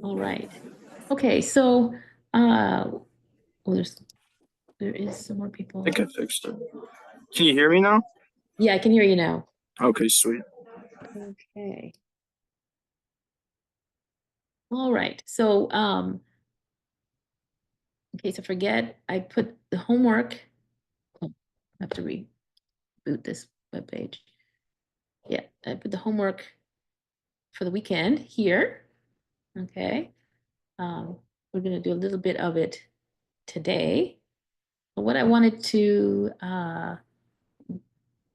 All right. Okay, so well, there is some more people. I think I fixed it. Can you hear me now? Yeah, I can hear you now. Okay, sweet. Okay. All right. So okay, so forget I put the homework. Oh, I have to reboot this web page. Yeah, I put the homework for the weekend here. Okay. We're gonna do a little bit of it today. But what I wanted to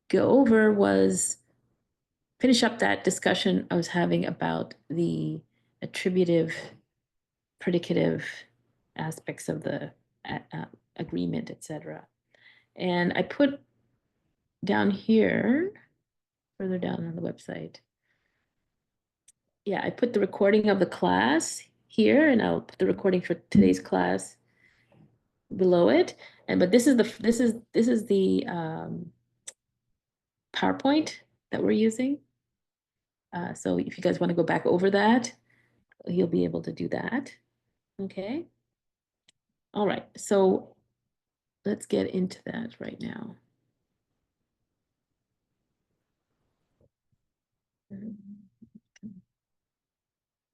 go over was finish up that discussion I was having about the attributive predicative aspects of the agreement, etc. And I put down here, further down on the website, yeah, I put the recording of the class here, and I'll put the recording for today's class below it. And but this is the PowerPoint that we're using. So if you guys want to go back over that, you'll be able to do that. Okay. All right. So let's get into that right now.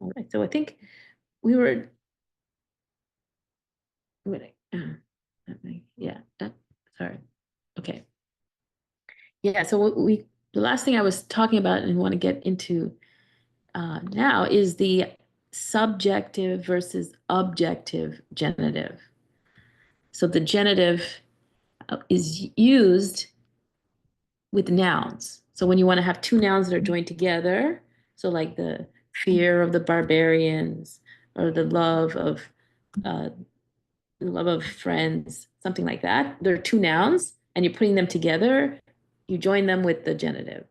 All right. So I think we were. Wait, yeah. Sorry. Okay. Yeah. So the last thing I was talking about and want to get into now is the subjective versus objective genitive. So the genitive is used with nouns. So when you want to have two nouns that are joined together, so like the fear of the barbarians or the love of friends, something like that. There are two nouns and you're putting them together, you join them with the genitive.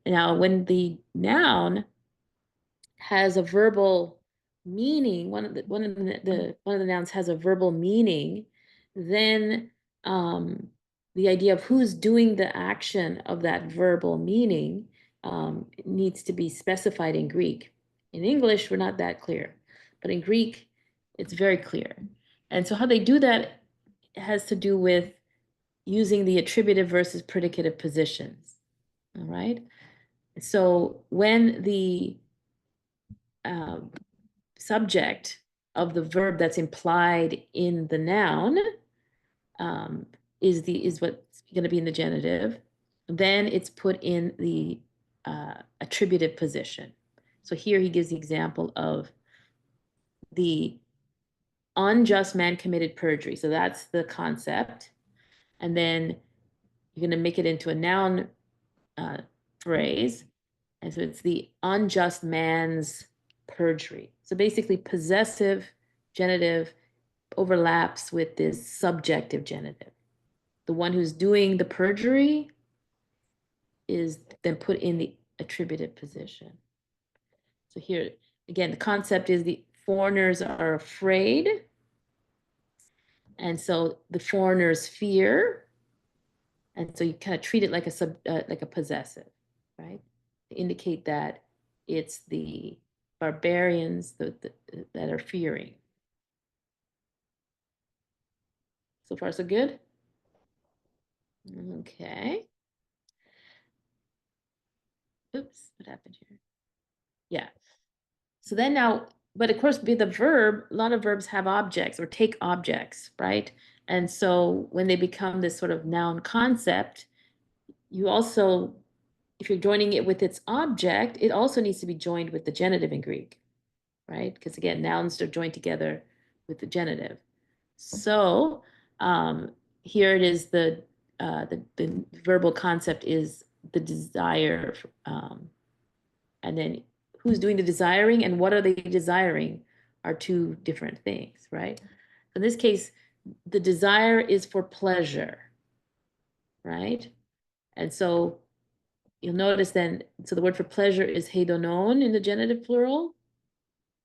Now, when the noun has a verbal meaning, one of the nouns has a verbal meaning, then the idea of who's doing the action of that verbal meaning needs to be specified in Greek. In English, we're not that clear, but in Greek, it's very clear. And so how they do that has to do with using the attributive versus predicative positions. All right. So when the subject of the verb that's implied in the noun is what's going to be in the genitive, then it's put in the attributive position. So here he gives the example of the unjust man committed perjury. So that's the concept. And then you're going to make it into a noun phrase. And so it's the unjust man's perjury. So basically, possessive genitive overlaps with this subjective genitive. The one who's doing the perjury is then put in the attributive position. So here, again, the concept is the foreigners are afraid. And so the foreigners fear. And so you kind of treat it like a possessive, right? To indicate that it's the barbarians that are fearing. So far, so good? Okay. Oops, what happened here? Yeah. So then now, but of course, with the verb, a lot of verbs have objects or take objects, right? And so when they become this sort of noun concept, you also, if you're joining it with its object, it also needs to be joined with the genitive in Greek, right? Because again, nouns are joined together with the genitive. So here it is, the verbal concept is the desire, and then who's doing the desiring and what are they desiring are two different things, right? In this case, the desire is for pleasure, right? And so you'll notice then, so the word for pleasure is hedonon in the genitive plural,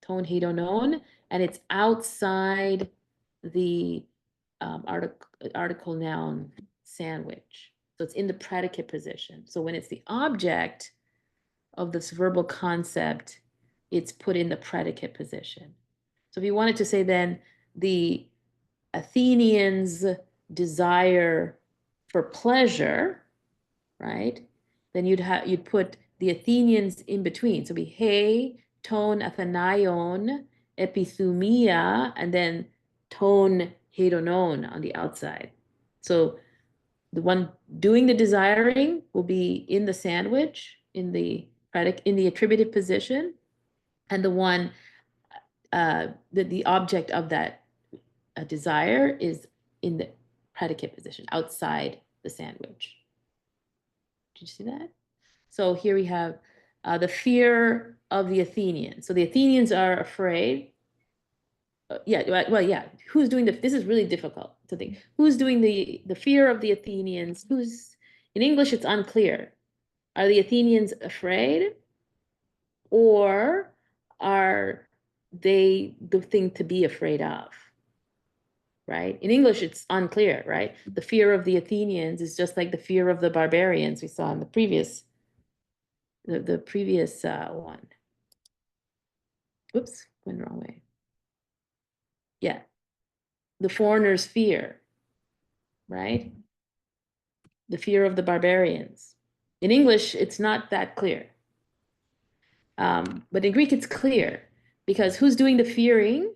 ton hedonon, and it's outside the article noun sandwich. So it's in the predicate position. So when it's the object of this verbal concept, it's put in the predicate position. So if you wanted to say then the Athenians' desire for pleasure, right? Then you'd put the Athenians in between. So be he, ton athanaion, epithumia, and then ton hedonon on the outside. So the one doing the desiring will be in the sandwich, in the attributive position, and the one the object of that desire is in the predicate position outside the sandwich. Did you see that? So here we have the fear of the Athenians. So the Athenians are afraid. Yeah. Who's doing this is really difficult to think. Who's doing the fear of the Athenians? Who's in English? It's unclear. Are the Athenians afraid, or are they the thing to be afraid of? Right? In English, it's unclear, right? The fear of the Athenians is just like the fear of the barbarians we saw in the previous one. Oops, went the wrong way. Yeah, the foreigners' fear, right? The fear of the barbarians. In English, it's not that clear. But in Greek, it's clear because who's doing the fearing?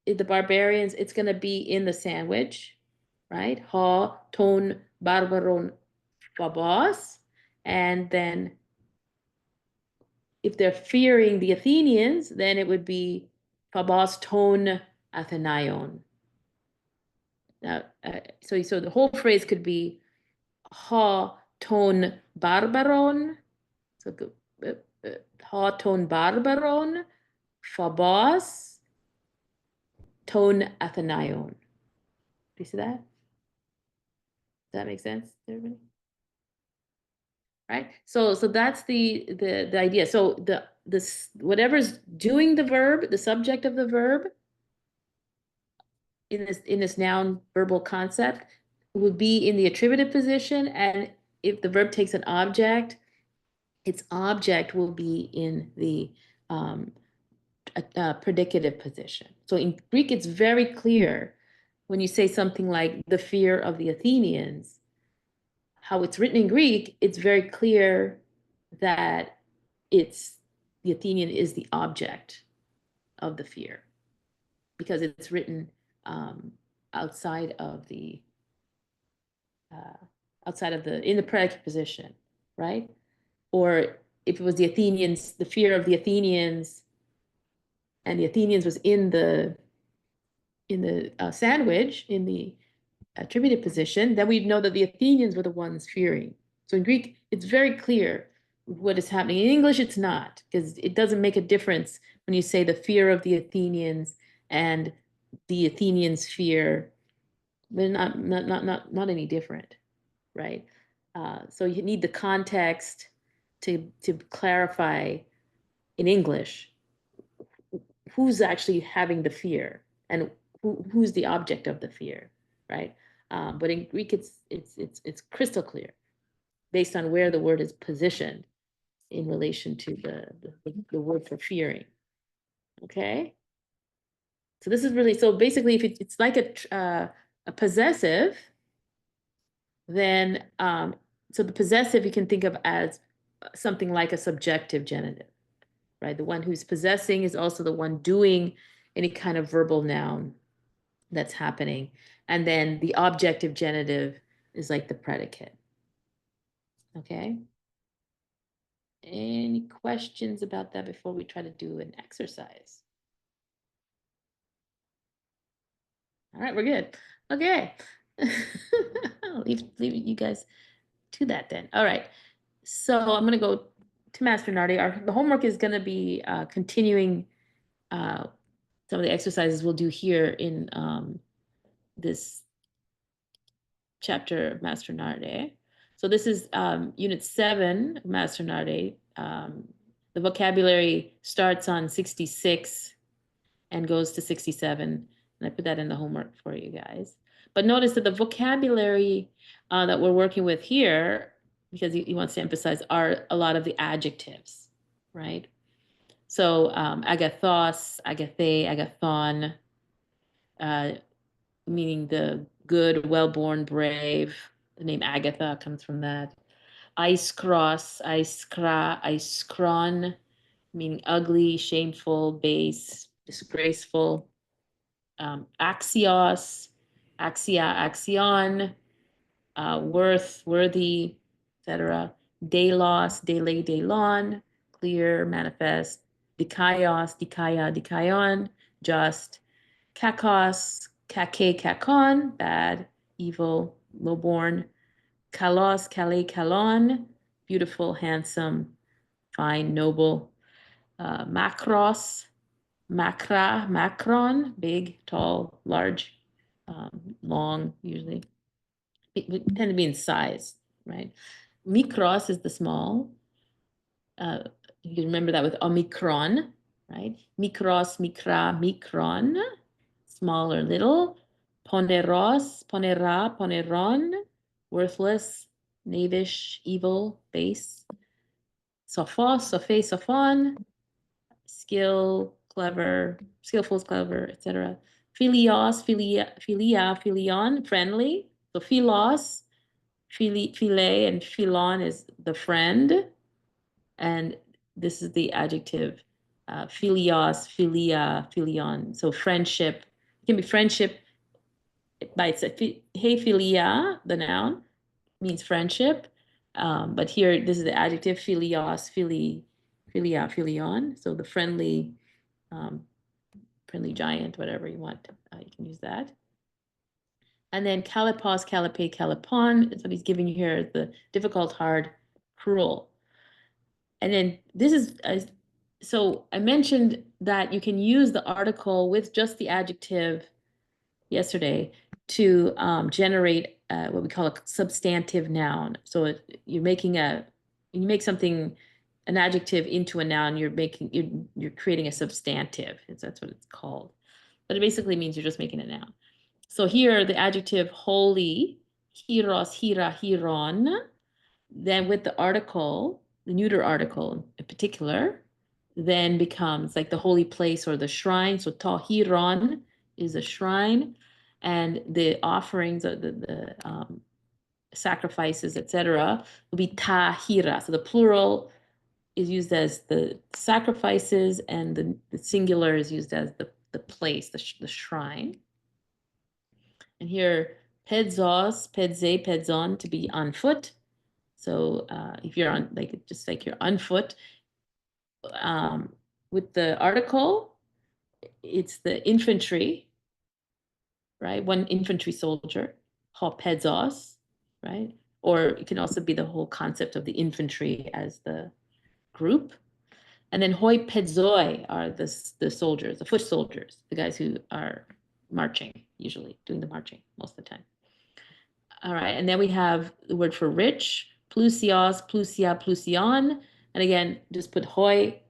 The barbarians, it's going to be in the sandwich, right? Ha, ton, barbaron, phobos. And then if they're fearing the Athenians, then it would be phobos ton athenaion. Now, so the whole phrase could be ha ton barbaron, so ha ton barbaron, phobos ton athenaion. Do you see that? Does that make sense, everybody? Right. So that's the idea. So this whatever's doing the verb, the subject of the verb in this noun verbal concept would be in the attributive position, and if the verb takes an object, its object will be in the predicative position. So in Greek, it's very clear when you say something like the fear of the Athenians, how it's written in Greek, it's very clear that it's the Athenian is the object of the fear because it's written outside of the in the predicate position, right? Or if it was the Athenians, the fear of the Athenians, and the Athenians was in the sandwich in the attributed position, then we'd know that the Athenians were the ones fearing. So in Greek, it's very clear what is happening. In English, it's not, because it doesn't make a difference when you say the fear of the Athenians and the Athenians' fear. They're not any different, right? So you need the context to clarify in English who's actually having the fear and who's the object of the fear, right? But in Greek, it's crystal clear based on where the word is positioned in relation to the word for fearing. Okay. So this is really, so basically, if it's like a possessive, then so the possessive you can think of as something like a subjective genitive, right? The one who's possessing is also the one doing any kind of verbal noun that's happening. And then the objective genitive is like the predicate. Okay. Any questions about that before we try to do an exercise? All right, we're good. Okay. I'll leave you guys to that then. All right. So I'm going to go to Master Nardi. The homework is going to be continuing some of the exercises we'll do here in this chapter of Master Nardi. So this is unit 7 of Master Nardi. The vocabulary starts on 66 and goes to 67. And I put that in the homework for you guys. But notice that the vocabulary that we're working with here, because he wants to emphasize, are a lot of the adjectives, right? So agathos, agathe, agathon, meaning the good, well-born, brave. The name Agatha comes from that. Iskros, iskra, iskron, meaning ugly, shameful, base, disgraceful. Axios, axia, axion, worth, worthy, etc. Delos, dele, delon, clear, manifest. Dikaios, dikaya, dikaion, just. Kakos, kake, kakon, bad, evil, lowborn. Kalos, kale, kalon, beautiful, handsome, fine, noble. Macros, macra, macron, big, tall, large, long, usually. It tend to be in size, right? Mikros is the small. You can remember that with omicron, right? Mikros, mikra, mikron, small or little. Poneros, ponera, poneron, worthless, knavish, evil, base. Sophos, sophe, sophon, skill, clever, skillful, clever, etc. Philios, philia, philion, friendly. So philos, philae, and philon is the friend. And this is the adjective, philios, philia, philion. So friendship, it can be friendship by itself. Hey, philia, the noun, means friendship. But here, this is the adjective, philios, philia, philion. So the friendly, um, friendly giant, whatever you want, you can use that. And then kalipos, kalipe, kalipon is what he's giving you here, the difficult, hard, cruel. And then this is, so I mentioned that you can use the article with just the adjective yesterday to generate what we call a substantive noun. So you're making you make something, an adjective into a noun, you're creating a substantive. That's what it's called. But it basically means you're just making a noun. So here, the adjective holy, hieros, hira, hieron, then with the article, the neuter article in particular, then becomes like the holy place or the shrine. So tahiron is a shrine, and the offerings, the sacrifices, etc., will be tahira. So the plural is used as the sacrifices, and the singular is used as the place, the shrine. And here, pedzos, pedze, pedzon, to be on foot. So if you're on, like, just like you're on foot, with the article, it's the infantry, right? One infantry soldier, ho pedzos, right? Or it can also be the whole concept of the infantry as the group. And then hoi pedzoi are the soldiers, the foot soldiers, the guys who are marching, usually doing the marching most of the time. All right, and then we have the word for rich, plusios, plusia, plusion. And again, just put hoi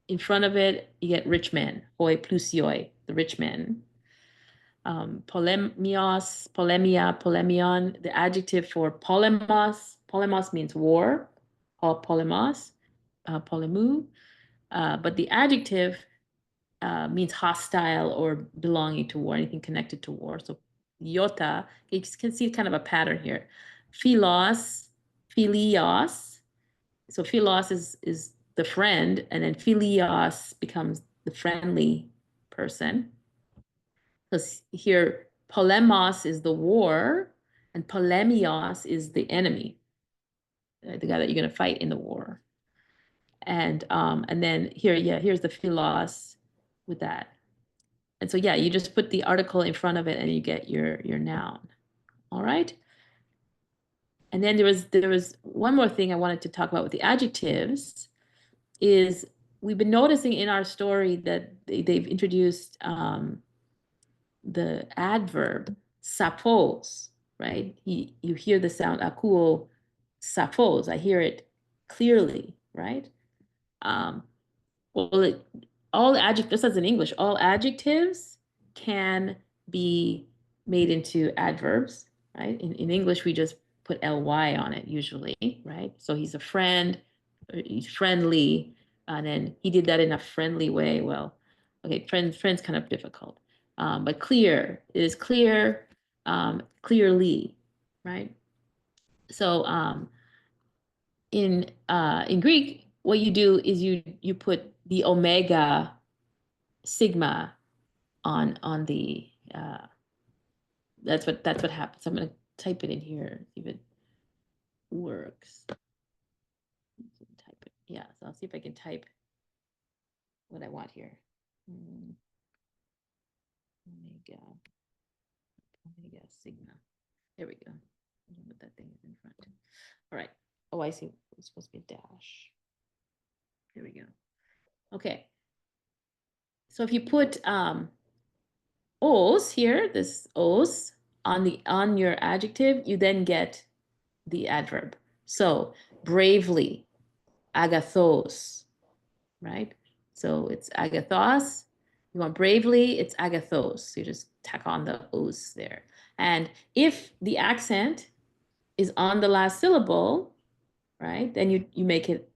in front of it, you get rich men, hoi plusioi, the rich men. Polemios, polemia, polemion, the adjective for polemos. Polemos means war, polemos, polemu. But the adjective means hostile or belonging to war, anything connected to war. So iota, you can see kind of a pattern here. Philos, philios. So philos is the friend, and then philios becomes the friendly person. Because here, polemos is the war, and polemios is the enemy, the guy that you're going to fight in the war. And then here, yeah, here's the philos with that. And so, yeah, you just put the article in front of it and you get your noun. All right. And then there was one more thing I wanted to talk about with the adjectives is we've been noticing in our story that they've introduced the adverb suppose, right? You hear the sound akuo suppose. I hear it clearly, right? Well, all adjectives, this is in English, all adjectives can be made into adverbs, right? In English, we just put ly on it usually, right? So he's a friend, or he's friendly, And then he did that in a friendly way. Well, okay, friends kind of difficult. But clear, it is clear, clearly, right? So in Greek, what you do is you put the omega sigma on the that's what happens. I'm gonna type it in here, see if it works. Type it. Yeah, so I'll see if I can type what I want here. Omega sigma. There we go. I don't know what that thing is in front. All right. Oh, I see. It's supposed to be a dash. There we go. Okay. So if you put os here, this os on your adjective, you then get the adverb. So bravely, agathos, right? So it's agathos. You want bravely, it's agathos. So you just tack on the os there. And if the accent is on the last syllable, right, then you make it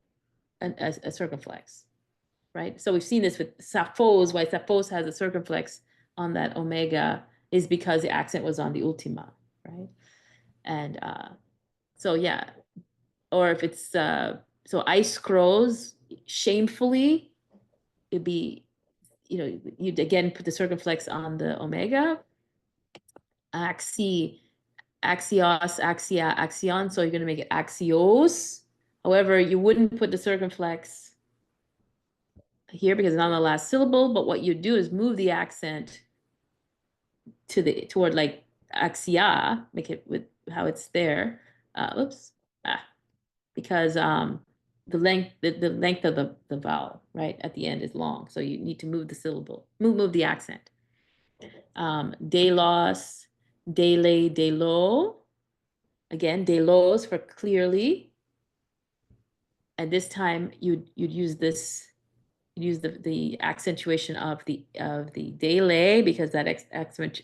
a circumflex, right? So we've seen this with Sappho's, why Sappho's has a circumflex on that omega is because the accent was on the ultima, right? And so yeah, or if it's so ice crows shamefully, it'd be, you'd again put the circumflex on the omega. Axi, axios, axia, axion, so you're going to make it axios. However, you wouldn't put the circumflex here because it's on the last syllable, but what you do is move the accent toward like axia, make it with how it's there. Oops. Because the length of the vowel, right, at the end is long. So you need to move the syllable, move the accent. Delos, dele, delo. Again, delos for clearly. And this time you'd use this, use the accentuation of the dele because that accent,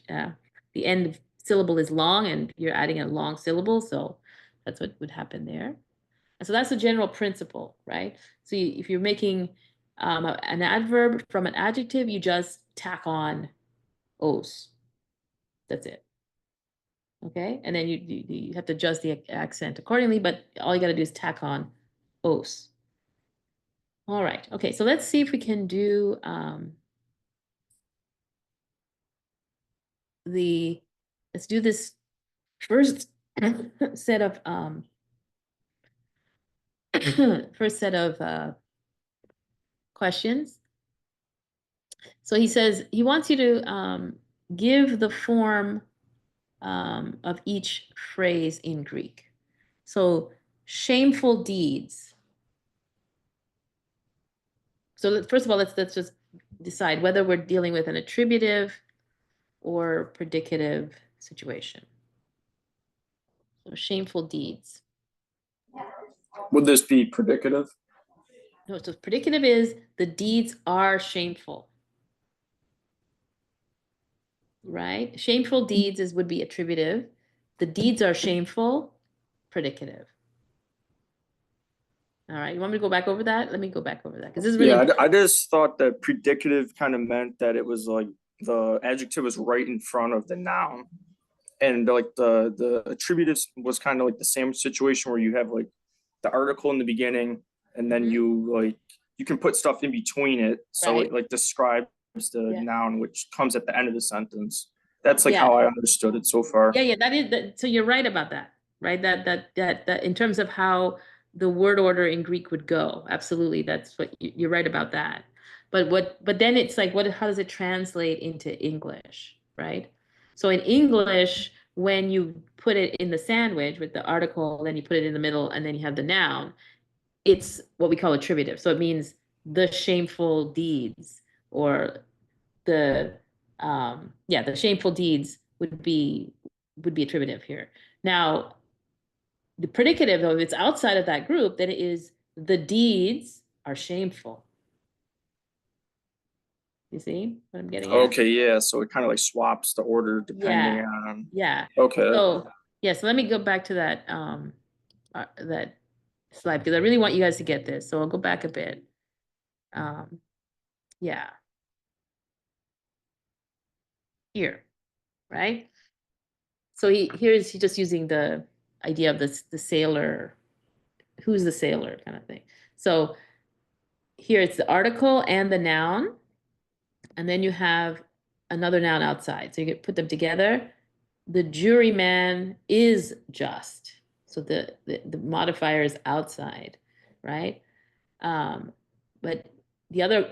the end syllable is long and you're adding a long syllable. So that's what would happen there. And so that's the general principle, right? So if you're making an adverb from an adjective, you just tack on os. That's it. Okay, and then you have to adjust the accent accordingly, but all you got to do is tack on os. All right, okay, so let's see if we can do let's do this first set of first set of questions. So he says he wants you to give the form of each phrase in Greek. So shameful deeds. So first of all, let's just decide whether we're dealing with an attributive or predicative situation. So shameful deeds. Would this be predicative? No, so predicative is the deeds are shameful. Right? Shameful deeds would be attributive. The deeds are shameful, predicative. All right, you want me to go back over that? Let me go back over that because this is really Yeah, I just thought that predicative kind of meant that it was like the adjective was right in front of the noun, and like the attributive was kind of like the same situation where you have like the article in the beginning, and then you can put stuff in between it, so right. it like describes the Yeah. noun which comes at the end of the sentence. That's like Yeah. how I understood it so far. Yeah, that is that. So you're right about that, right? That in terms of how the word order in Greek would go, absolutely, that's what you're right about that. But then it's like, how does it translate into English, right? So in English, when you put it in the sandwich with the article, then you put it in the middle, and then you have the noun, it's what we call attributive. So it means the shameful deeds, or the the shameful deeds would be attributive here. Now, the predicative, though, if it's outside of that group, then it is the deeds are shameful. You see what I'm getting at? Okay, yeah. So it kind of like swaps the order depending on. Yeah. Okay. So let me go back to that that slide because I really want you guys to get this. So I'll go back a bit. Yeah, here, right? So he's just using the idea of the sailor, who's the sailor kind of thing. So here it's the article and the noun, and then you have another noun outside. So you get put them together. The juryman is just. So the modifier is outside, right? But the other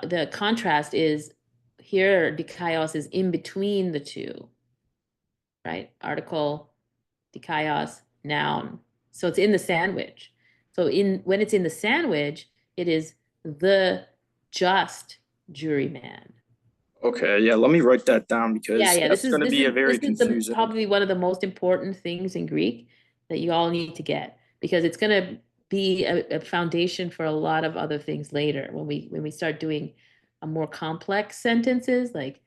the contrast is here dikaios is in between the two, right? Article, dikaios, noun. So it's in the sandwich. So when it's in the sandwich, it is the just juryman. Okay, yeah, let me write that down Yeah, because yeah. that's going to be a This very is the confusing. probably one of the most important things in Greek that you all need to get because it's going to be a foundation for a lot of other things later when we start doing a more complex sentences like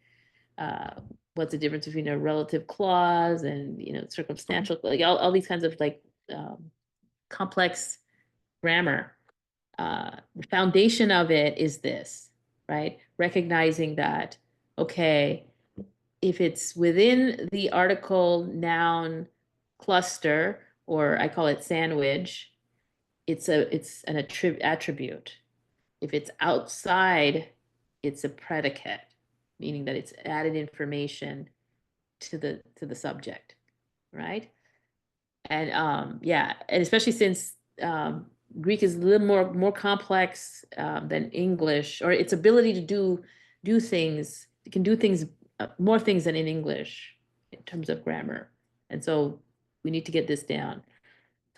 uh, what's the difference between a relative clause and circumstantial, like all these kinds of like complex grammar. The foundation of it is this, right? Recognizing that, okay, if it's within the article noun cluster, or I call it sandwich, it's an attribute. If it's outside, it's a predicate, meaning that it's added information to the subject, right? And yeah, and especially since Greek is a little more complex than English, or its ability to do things, it can do things more things than in English in terms of grammar. And so we need to get this down.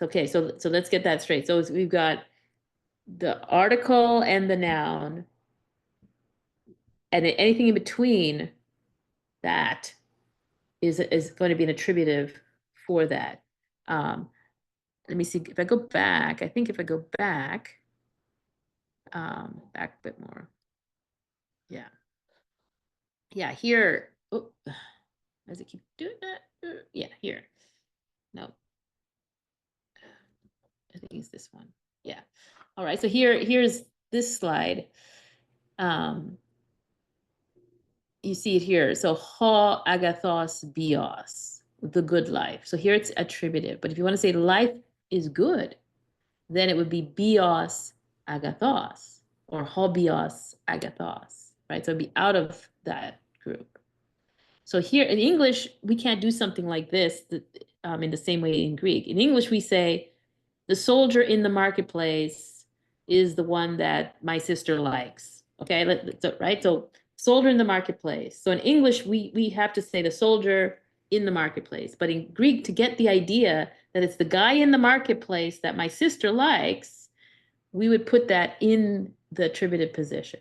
Okay, so let's get that straight. So we've got the article and the noun, and anything in between that is going to be an attributive for that. Um, let me see if I go back. I think if I go back a bit more. Yeah. Yeah, here. Oh, does it keep doing that? Yeah, here. No, I think it's this one. Yeah. All right. So here's this slide. Um, you see it here. So ho agathos bios, the good life. So here it's attributive. But if you want to say life is good, then it would be bios agathos or hobios agathos, right? So it'd be out of that group. So here in English, we can't do something like this in the same way in Greek. In English, we say the soldier in the marketplace is the one that my sister likes. Okay, right? So soldier in the marketplace. So in English, we have to say the soldier in the marketplace. But in Greek, to get the idea that it's the guy in the marketplace that my sister likes, we would put that in the attributive position.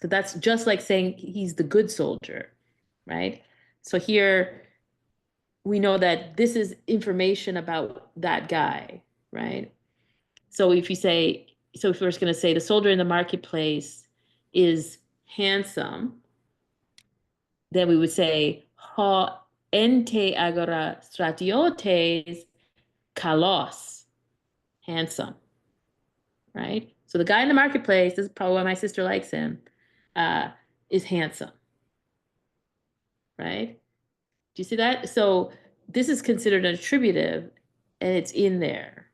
So that's just like saying he's the good soldier, right? So here we know that this is information about that guy, right? So if you say, so if we're just going to say the soldier in the marketplace is handsome, then we would say ho ente agora stratiotes kalos, handsome, right? So the guy in the marketplace, this is probably why my sister likes him, uh, is handsome, right? Do you see that? So this is considered an attributive and it's in there,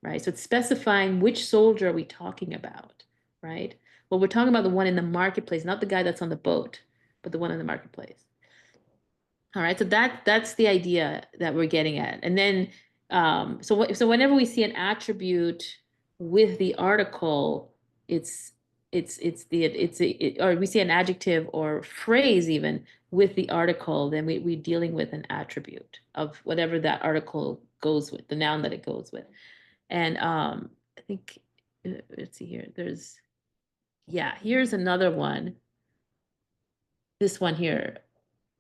right? So it's specifying which soldier are we talking about, right? Well, we're talking about the one in the marketplace, not the guy that's on the boat, but the one in the marketplace. All right, so that's the idea that we're getting at. And then, so whenever we see an attribute with the article, it's or we see an adjective or phrase even with the article, then we're dealing with an attribute of whatever that article goes with, the noun that it goes with. And I think, let's see here, yeah, here's another one. This one here,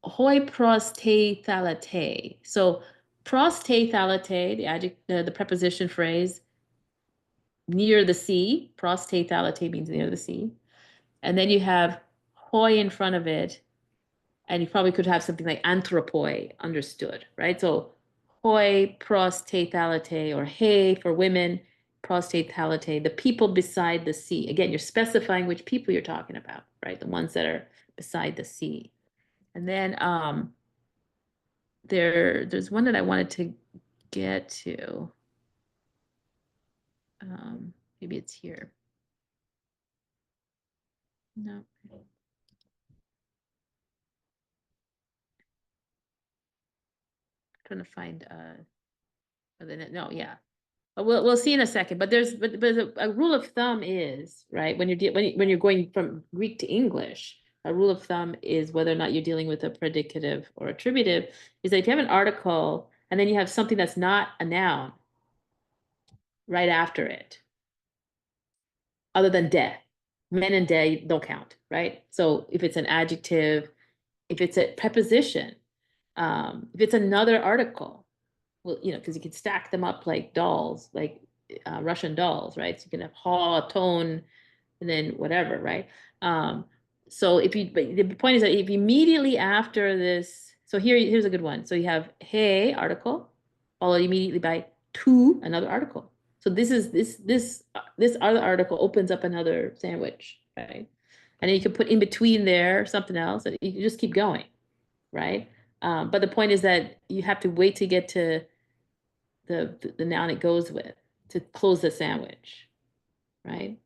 hoi pros te thalate. So pros te thalate, the adjective, the preposition phrase, near the sea. Pros te thalate means near the sea. And then you have hoi in front of it, and you probably could have something like anthropoi, understood, right? So hoi pros te thalate, or hey for women, prostate, halate, the people beside the sea. Again, you're specifying which people you're talking about, right? The ones that are beside the sea. And then there's one that I wanted to get to. Maybe it's here. No. Trying to find no, yeah. But we'll see in a second. But a rule of thumb is, right, when you're going from Greek to English, a rule of thumb is whether or not you're dealing with a predicative or attributive, is that if you have an article and then you have something that's not a noun right after it, other than de, men and de don't count, right? So if it's an adjective, if it's a preposition, if it's another article, well, because you can stack them up like dolls, like Russian dolls, right? So you can have ha, tone, and then whatever, right? So but the point is that if immediately after this, so here's a good one. So you have hey article, followed immediately by to another article. So this other article opens up another sandwich, right? And then you can put in between there something else, and you can just keep going, right? But the point is that you have to wait to get to the noun it goes with to close the sandwich, right?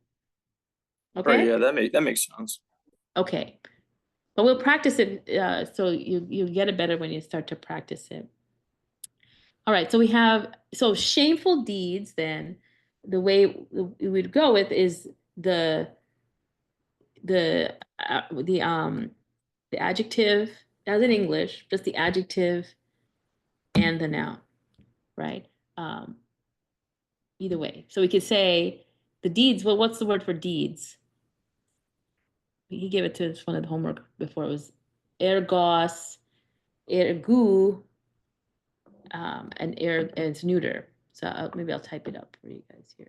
Right, Okay? yeah, that makes sense. Okay. But we'll practice it so you get it better when you start to practice it. All right, so we have shameful deeds then the way we'd go with is the the uh, the um the adjective as in English, just the adjective and the noun, right? Um, either way. So we could say the deeds, well, what's the word for deeds? He gave it to us one of the homework before. It was ergos, ergu, and it's neuter. So maybe I'll type it up for you guys here.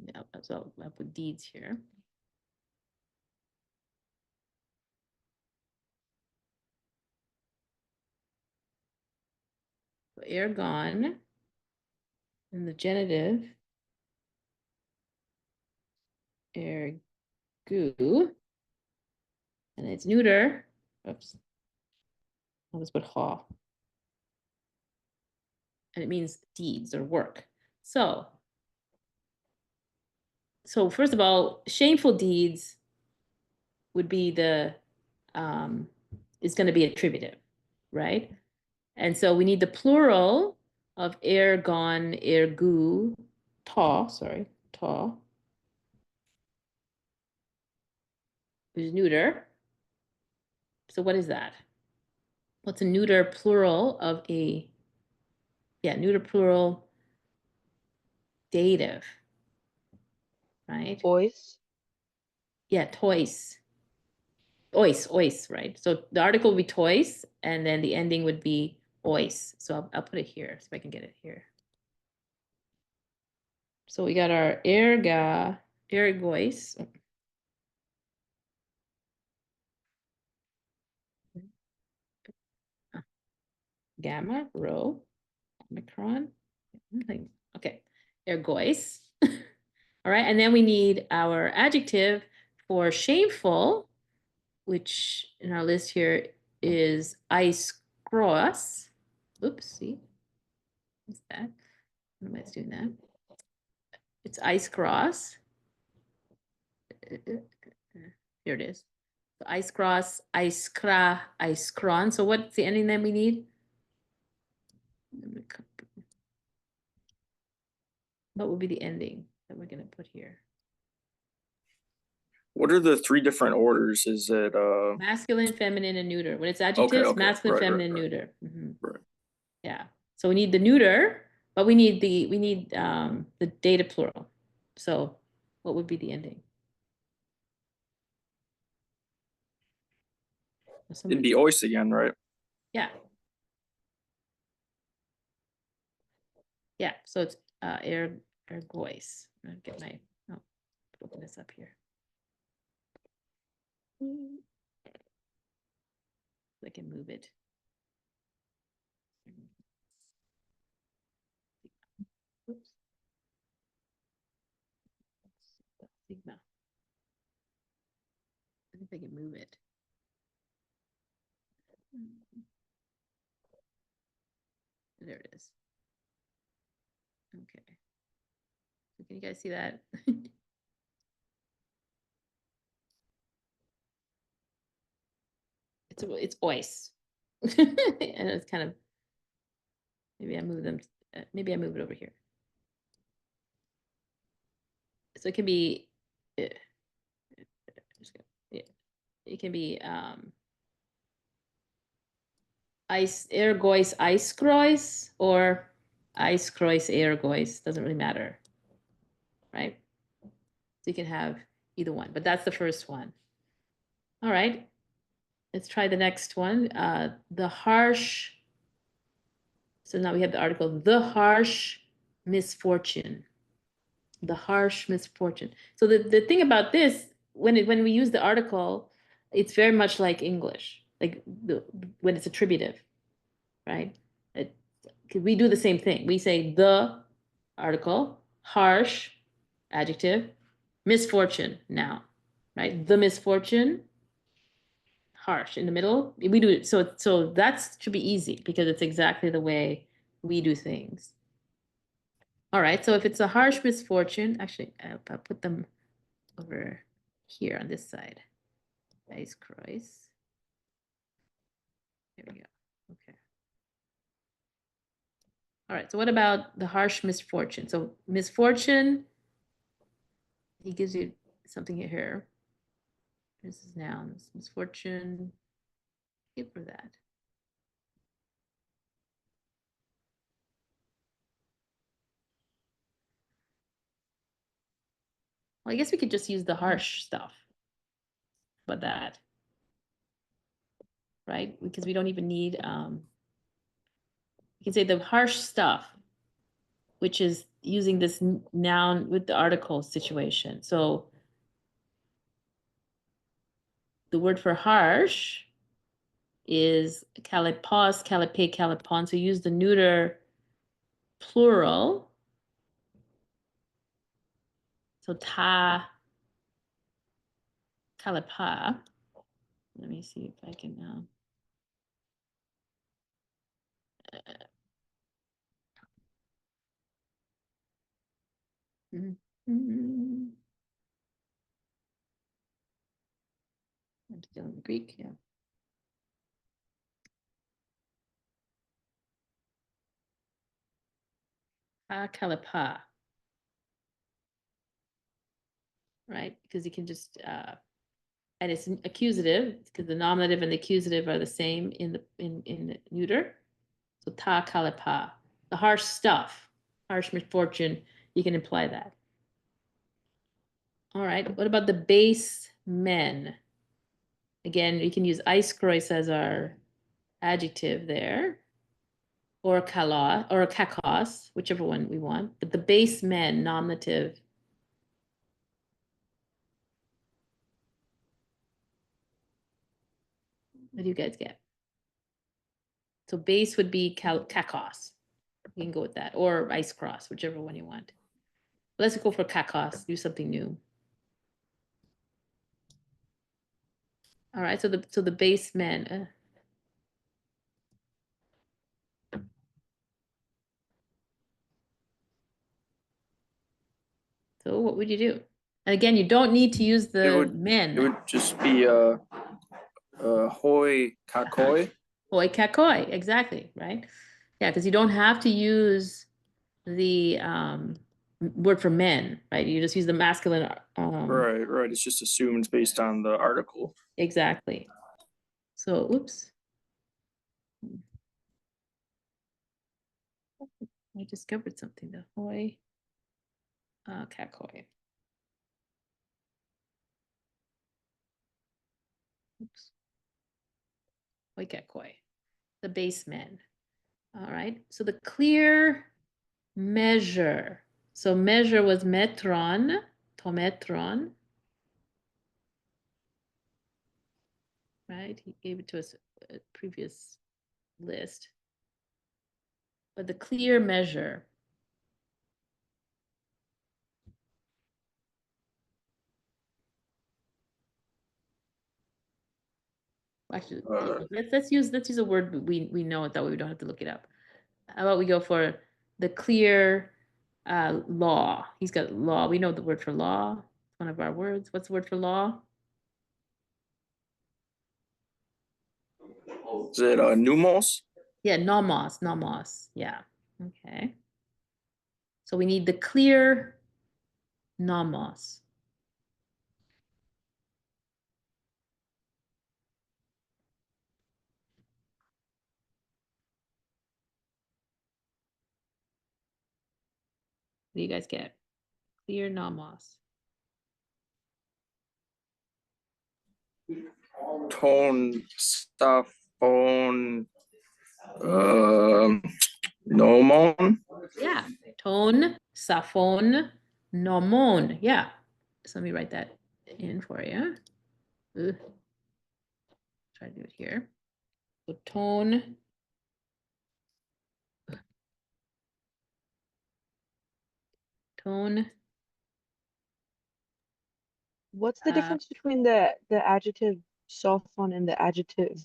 Yeah, so I'll put deeds here. So ergon, and the genitive, ergu, and it's neuter. Oops. I'll just put ha. And it means deeds or work. So first of all, shameful deeds would be is going to be attributive, right? And so we need the plural of ergon, ergu, ta, which is neuter. So what is that? What's a neuter plural of neuter plural dative, right? Voice. Yeah, tois. Ois, right? So the article would be tois, and then the ending would be ois. So I'll put it here so I can get it here. So we got our ergois. Gamma, rho, omicron. Okay, ergois. All right, and then we need our adjective for shameful, which in our list here is aiskros. Oops, see, what's that? What am I doing that? It's aiskros. Here it is. So aiskros, aiskra, aiskron. So what's the ending that we need? What would be the ending that we're going to put here? What are the three different orders? Is it Masculine, feminine, and neuter. When it's adjectives, okay. masculine, Right, feminine, right. neuter. Right. Yeah. So we need the neuter, but we need the data plural. So what would be the ending? It'd be ois again, right? Yeah. Yeah. So it's ergois. I'll get my open this up here. I can move it. Oops. Sigma. I think I can move it. There it is. Okay. So can you guys see that? It's voice. And it's kind of, maybe I move them, maybe I move it over here. So it can be, yeah, it can be ice ergois ice grois or ice grois ergois, doesn't really matter, right? So you can have either one, but that's the first one. All right, let's try the next one. The harsh. So now we have the article, the harsh misfortune. The harsh misfortune. So the thing about this, when we use the article, it's very much like English, like when it's attributive, right? We do the same thing. We say the article, harsh, adjective, misfortune, noun, right? The misfortune, harsh in the middle. We do it. So that should be easy because it's exactly the way we do things. All right. So if it's a harsh misfortune, actually, I'll put them over here on this side. Ice Kreuz. Here we go. Okay. All right. So what about the harsh misfortune? So misfortune, he gives you something here. This is nouns. Misfortune. Give for that. Well, I guess we could just use the harsh stuff. But that, right? Because we don't even need, you can say the harsh stuff, which is using this noun with the article situation. So the word for harsh is kalipos, kalipe, kalipon. So use the neuter plural. So ta, kalipa. Let me see if I can now. Mm -hmm. I'm still in Greek, yeah. Kalipa. Right? Because you can just and it's accusative because the nominative and the accusative are the same in the neuter. So ta kalipa, the harsh stuff, harsh misfortune, you can imply that. All right, what about the base men? Again, we can use eiskrois as our adjective there, or kala, or kakos, whichever one we want. But the base men, nominative. What do you guys get? So base would be kakos. You can go with that, or ice cross, whichever one you want. Let's go for kakos, do something new. All right, so the base men. So what would you do? And again, you don't need to use the men. It would just be hoi kakoi. Hoi kakoi, exactly, right? Yeah, because you don't have to use the word for men, right? You just use the masculine. Right. It's just assumed based on the article. Exactly. So, oops. I discovered something, the hoi kakoi. Oops. Hoi kakoi, the base men. All right, so the clear measure. So measure was metron, tometron. Right, he gave it to us previous list. But the clear measure. Actually, let's use a word we know it, that way we don't have to look it up. How about we go for the clear law? He's got law. We know the word for law. One of our words. What's the word for law? Is it numos? Yeah, nomos, nomos. Yeah. Okay. So we need the clear nomos. What do you guys get? Clear nomos. Tone, stuff, phone, nomon. Yeah. Tone, saphon, nomon. Yeah. So let me write that in for you. Ugh. Try to do it here. So tone. Tone. What's the difference between the adjective sophon and the adjective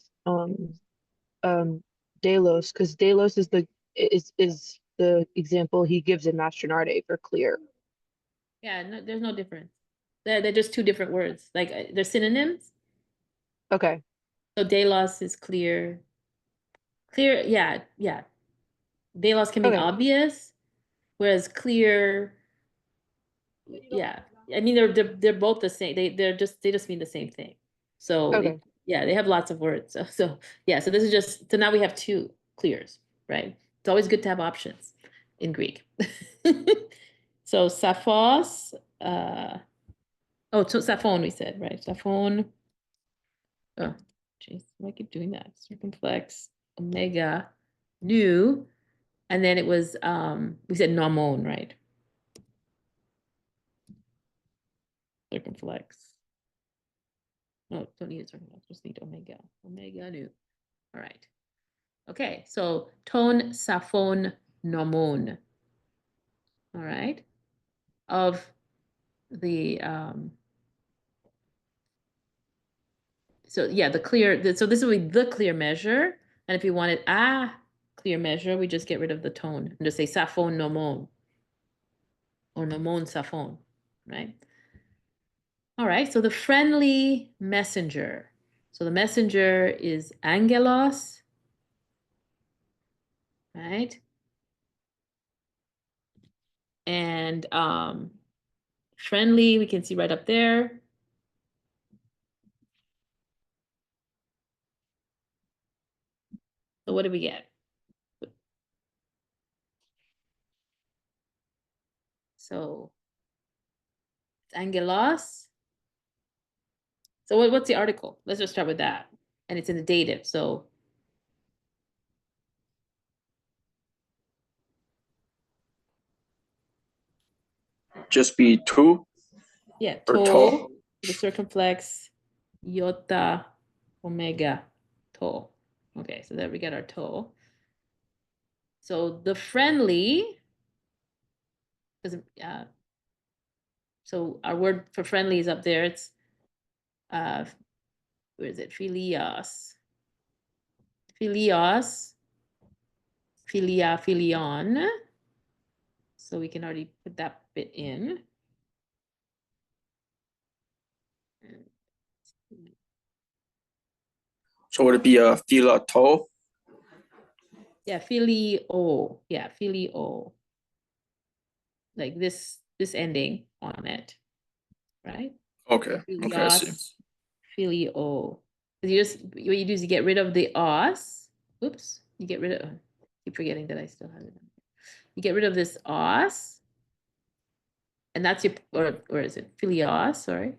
Delos? Because Delos is the example he gives in Mastronarde for clear. Yeah, no, there's no difference. They're just two different words. Like they're synonyms. Okay. So delos is clear. Clear, yeah, yeah. Delos can mean Okay. obvious, whereas clear, yeah. I mean, they're both the same. They just mean the same thing. So Okay. yeah, they have lots of words. So yeah, so this is just, so now we have two clears, right? It's always good to have options in Greek. So saphos, oh, so saphon we said, right? Saphon. Oh, jeez, why I keep doing that? Circumflex, omega, nu, and then it was we said nomon, right? Circumflex. No, don't need a circumflex, just need omega. Omega nu. All right. Okay, so tone, saphon, nomon. All right. Of the so yeah, the clear, so this would be the clear measure. And if you wanted clear measure, we just get rid of the tone and just say saphon nomon or nomon saphon, right? All right, so the friendly messenger. So the messenger is angelos, right? And friendly, we can see right up there. So what do we get? So it's angelos. So what's the article? Let's just start with that. And it's in the dative, so Just be two yeah, or to, the circumflex, iota, omega, to. Okay, so there we get our to. So the friendly, so our word for friendly is up there. It's where is it? Philios. Philios. Philia, philion. So we can already put that bit in. So would it be a philato? Yeah, filio. Yeah, filio. Like this ending on it, right? Okay. Okay, I see. Philios, filio. Because you just, what you do is you get rid of the os. Oops, you get rid of, keep forgetting that I still have it. You get rid of this os. And that's your, or is it philios, sorry.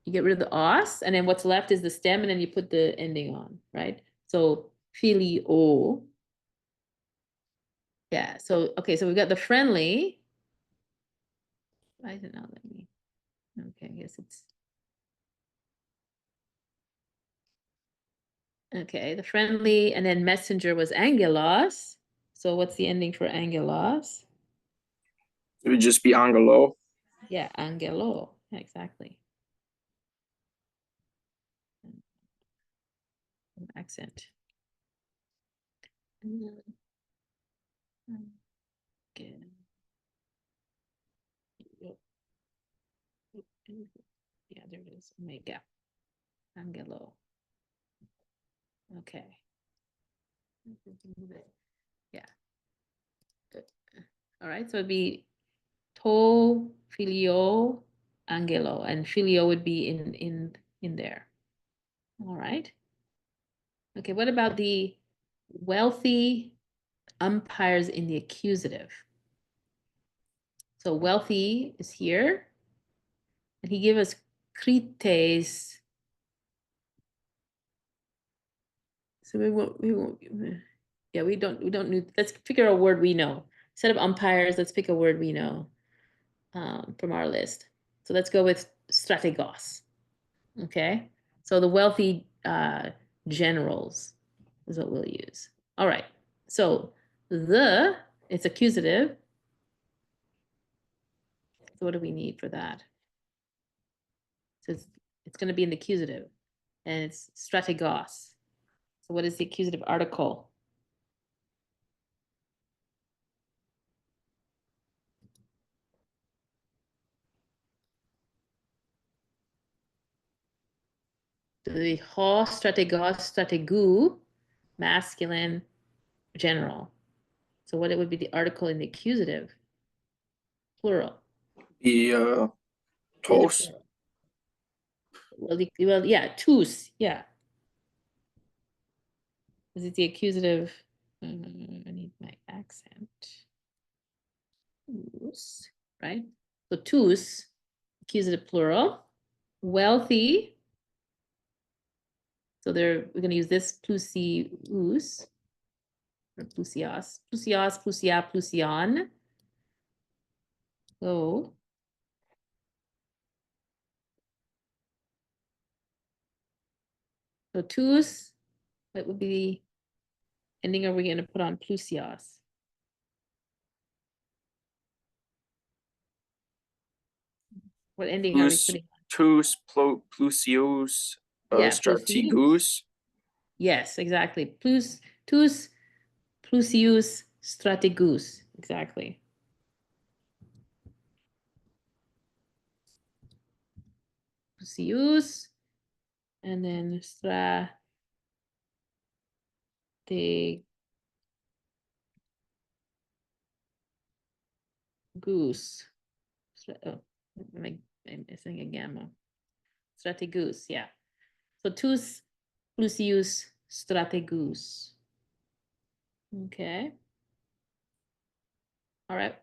You get rid of the os, and then what's left is the stem, and then you put the ending on, right? So filio. Yeah, so, okay, so we've got the friendly. Why is it not letting me? Okay, I guess it's. Okay, the friendly, and then messenger was angelos. So what's the ending for angelos? It would just be angelo. Yeah, angelo, exactly. Accent. Okay. Yeah, there it is. Omega. Angelo. Okay. Yeah. Good. All right. So it'd be to filio angelo, and filio would be in there. All right. Okay. What about the wealthy umpires in the accusative? So wealthy is here, and he gave us krites. So we won't, yeah, we don't need, let's figure a word we know. Instead of umpires, let's pick a word we know from our list. So let's go with strategos. Okay. So the wealthy generals is what we'll use. All right. So it's accusative. So what do we need for that? So it's going to be in the accusative, and it's strategos. So what is the accusative article? The ho strategos strategu, masculine general. So what it would be the article in the accusative? Plural. The Accusative tos. plural. Well, yeah, tus, yeah. Is it the accusative? I need my accent. Tus, right? So tus, accusative plural. Wealthy. So we're going to use this plusius or plusios, plusios, plusia, plusion. So tus, what would be the ending are we going to put on plusios? What ending are we Plus, putting? tus, plusios, Yeah, plusius. strategos. Yes, exactly. Tus, plusius, strategus. Exactly. Plusius, and then strategus. Oh, I'm missing a gamma. Strategus, yeah. So tus, plusius, strategus. Okay. All right.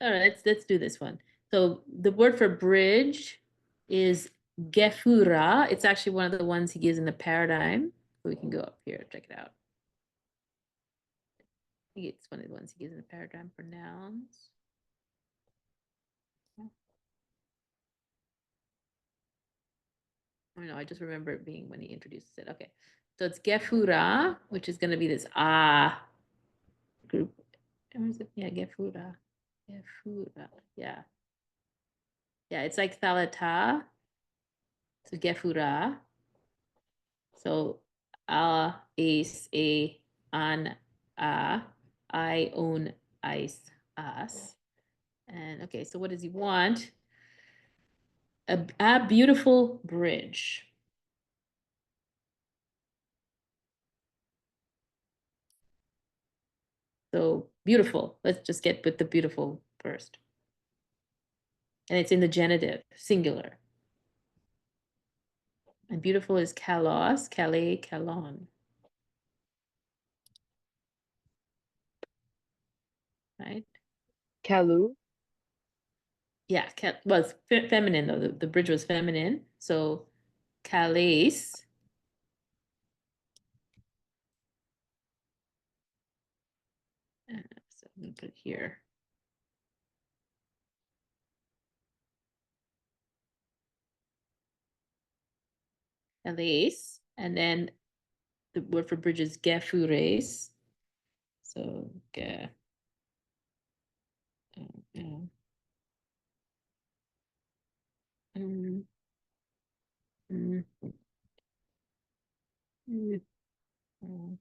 All right, let's do this one. So the word for bridge is gefura. It's actually one of the ones he gives in the paradigm. So we can go up here, check it out. I think it's one of the ones he gives in the paradigm for nouns. I know, I just remember it being when he introduces it. Okay. So it's gefura, which is going to be this group. Or is it? Yeah, gefura. Gefura. Yeah. Yeah, it's like thalata. So gefura. So is a an I own ice us. And okay, so what does he want? A beautiful bridge. So beautiful. Let's just get with the beautiful first. And it's in the genitive, singular. And beautiful is kalos, kale, kalon. Right? Kalu. Yeah, well, it's feminine though. The bridge was feminine. So calais. So I'm gonna put it here. Elais, and then the word for bridge is gefures. So ge. Yeah. Mm, mm, mm,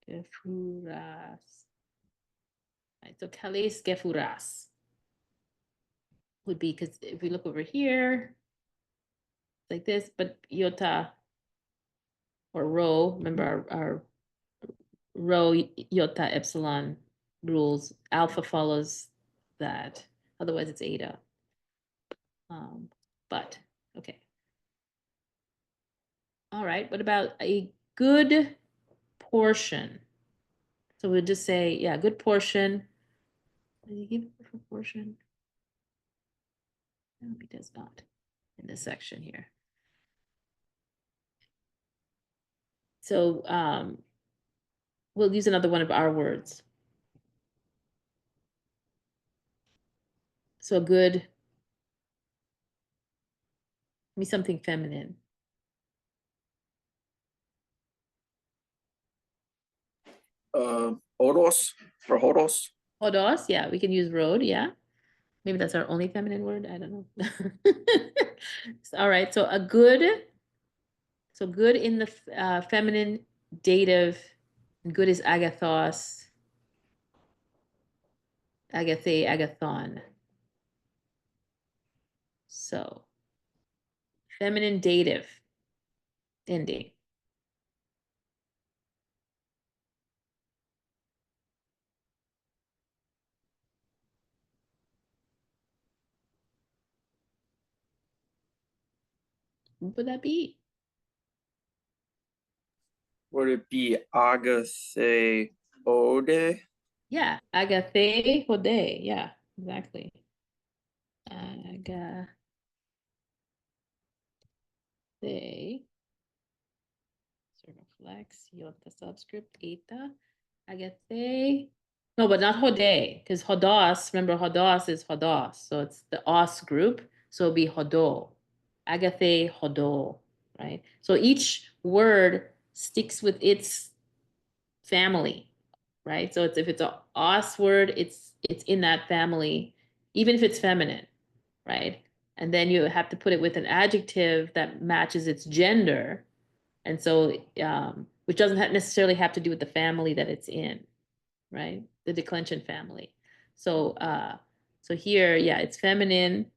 gefuras. Right, so Calais gefuras would be, because if we look over here, like this, but iota or rho, remember our rho, iota, epsilon rules, alpha follows that. Otherwise it's eta. But, okay. All right, what about a good portion? So we'll just say, yeah, good portion. Did he give a proportion? No, he does not in this section here. So we'll use another one of our words. So a good, give me something feminine. Odos for hodos. Hodos, yeah, we can use road, yeah. Maybe that's our only feminine word, I don't know. All right, so a good, so good in the feminine dative, good is agathos, agathe, agathon. So feminine dative ending. What would that be? Would it be agathe ode? Yeah, agathe hode. Yeah, exactly. Agathe. Flex, iota subscript, eta. Agathe. No, but not hode, because hodos, remember hodos is hodos. So it's the os group. So it'll be hodo. Agathe hodo, right? So each word sticks with its family, right? So it's, if it's a os word, it's in that family, even if it's feminine, right? And then you have to put it with an adjective that matches its gender. And so, which doesn't necessarily have to do with the family that it's in, right? The declension family. So, so here, yeah, it's feminine.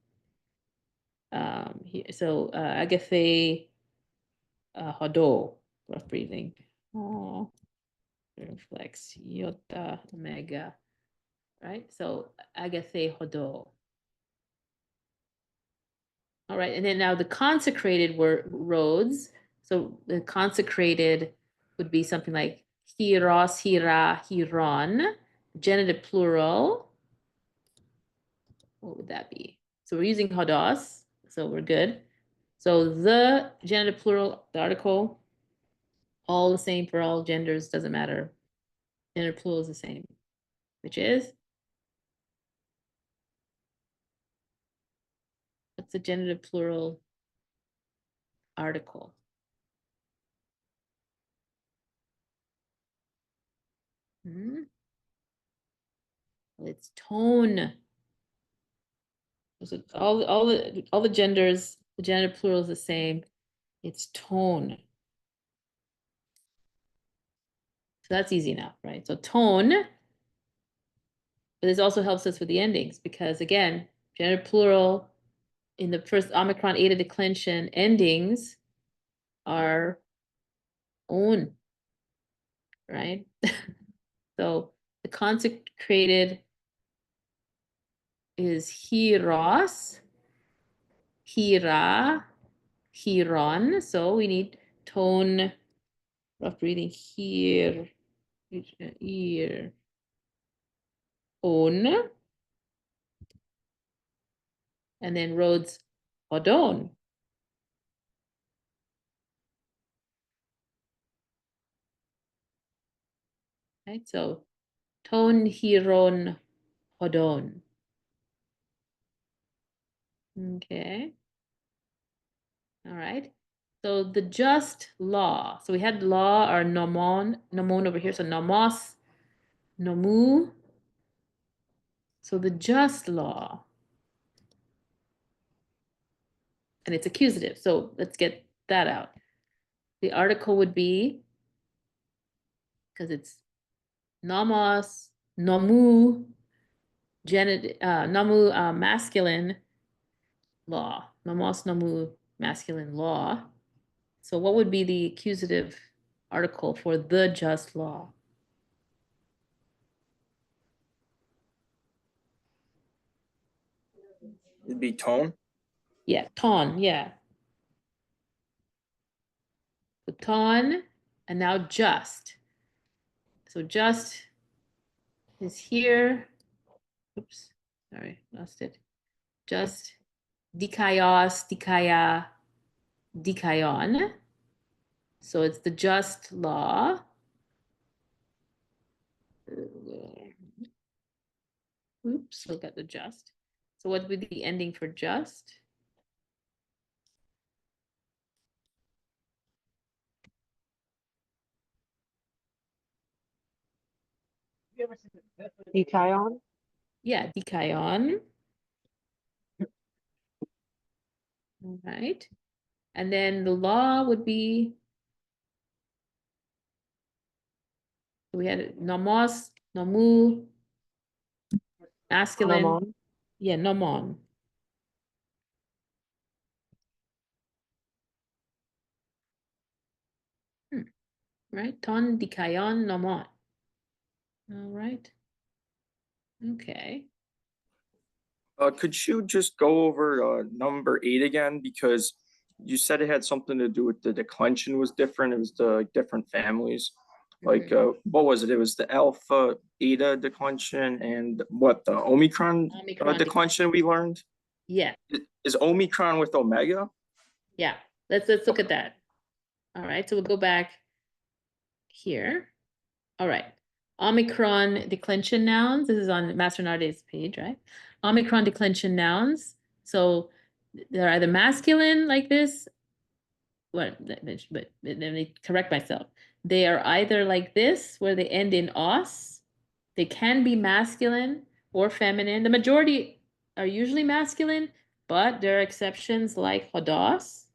Here, so agathe hodo, rough breathing. Oh, reflex iota omega, right? So agathe hodo. All right, and then now the consecrated roads. So the consecrated would be something like hieros, hira, hiron, genitive plural. What would that be? So we're using hodos, so we're good. So the genitive plural, the article, all the same for all genders, doesn't matter. Genitive plural is the same, which is, what's the genitive plural article? Well, it's tone. So all the genders, the genitive plural is the same. It's tone. So that's easy enough, right? So tone, but this also helps us with the endings because again, genitive plural in the first Omicron eta declension endings are own, right? So the consecrated is hieros, hira, hiron. So we need tone, rough breathing here, ear, own, and then roads, odon. Right, so ton, hiron, hodon. Okay. All right. So the just law. So we had law or nomon over here. So nomos, nomu. So the just law. And it's accusative. So let's get that out. The article would be, because it's nomos, nomu, nomu masculine law. Nomos, nomu masculine law. So what would be the accusative article for the just law? It'd be tone. Yeah, ton, yeah. So ton, and now just. So just is here. Oops, sorry, lost it. Just dikaios, dikaia, dikaion. So it's the just law. Oops, look at the just. So what would be the ending for just? Dikaion. Yeah, dikaion. All right. And then the law would be, we had nomos, nomu, masculine. Nomon. Yeah, nomon. Right? Ton, dikaion, nomon. All right. Okay. Could you just go over number 8 again? Because you said it had something to do with the declension was different. It was the different families. Like, what was it? It was the alpha, eta declension, and what, the Omicron Omicron declension we learned? Yeah, Is Omicron with Omega? yeah. Let's look at that. All right, so we'll go back here. All right. Omicron declension nouns. This is on Mastronarde's page, right? Omicron declension nouns. So they're either masculine like this. But let me correct myself. They are either like this, where they end in os. They can be masculine or feminine. The majority are usually masculine, but there are exceptions like hodos,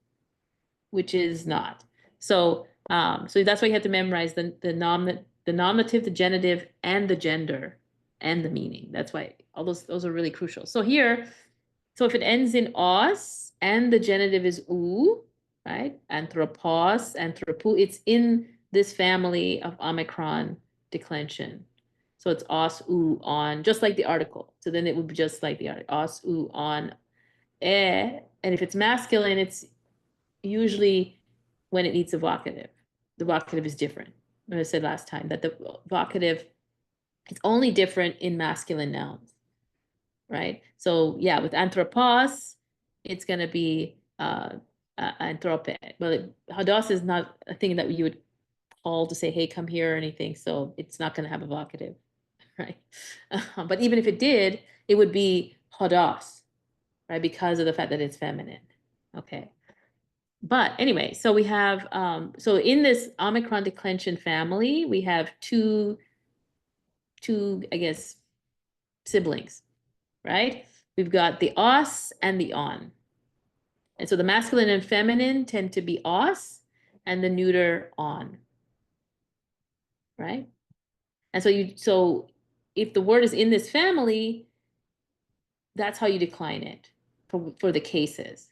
which is not. So, so that's why you have to memorize the nominative, the genitive, and the gender, and the meaning. That's why all those are really crucial. So here, so if it ends in os and the genitive is u, right? Anthropos, anthropou, it's in this family of Omicron declension. So it's os, u, on, just like the article. So then it would be just like the article, os, u, on, and if it's masculine, it's usually when it needs a vocative. The vocative is different. I said last time that the vocative is only different in masculine nouns, right? So yeah, with anthropos, it's going to be anthrope. Well, hodos is not a thing that you would call to say, hey, come here or anything. So it's not going to have a vocative, right? But even if it did, it would be hodos, right? Because of the fact that it's feminine. Okay. But anyway, so we have, so in this Omicron declension family, we have two, I guess, siblings, right? We've got the os and the on. And so the masculine and feminine tend to be os and the neuter on, right? And so if the word is in this family, that's how you decline it for the cases.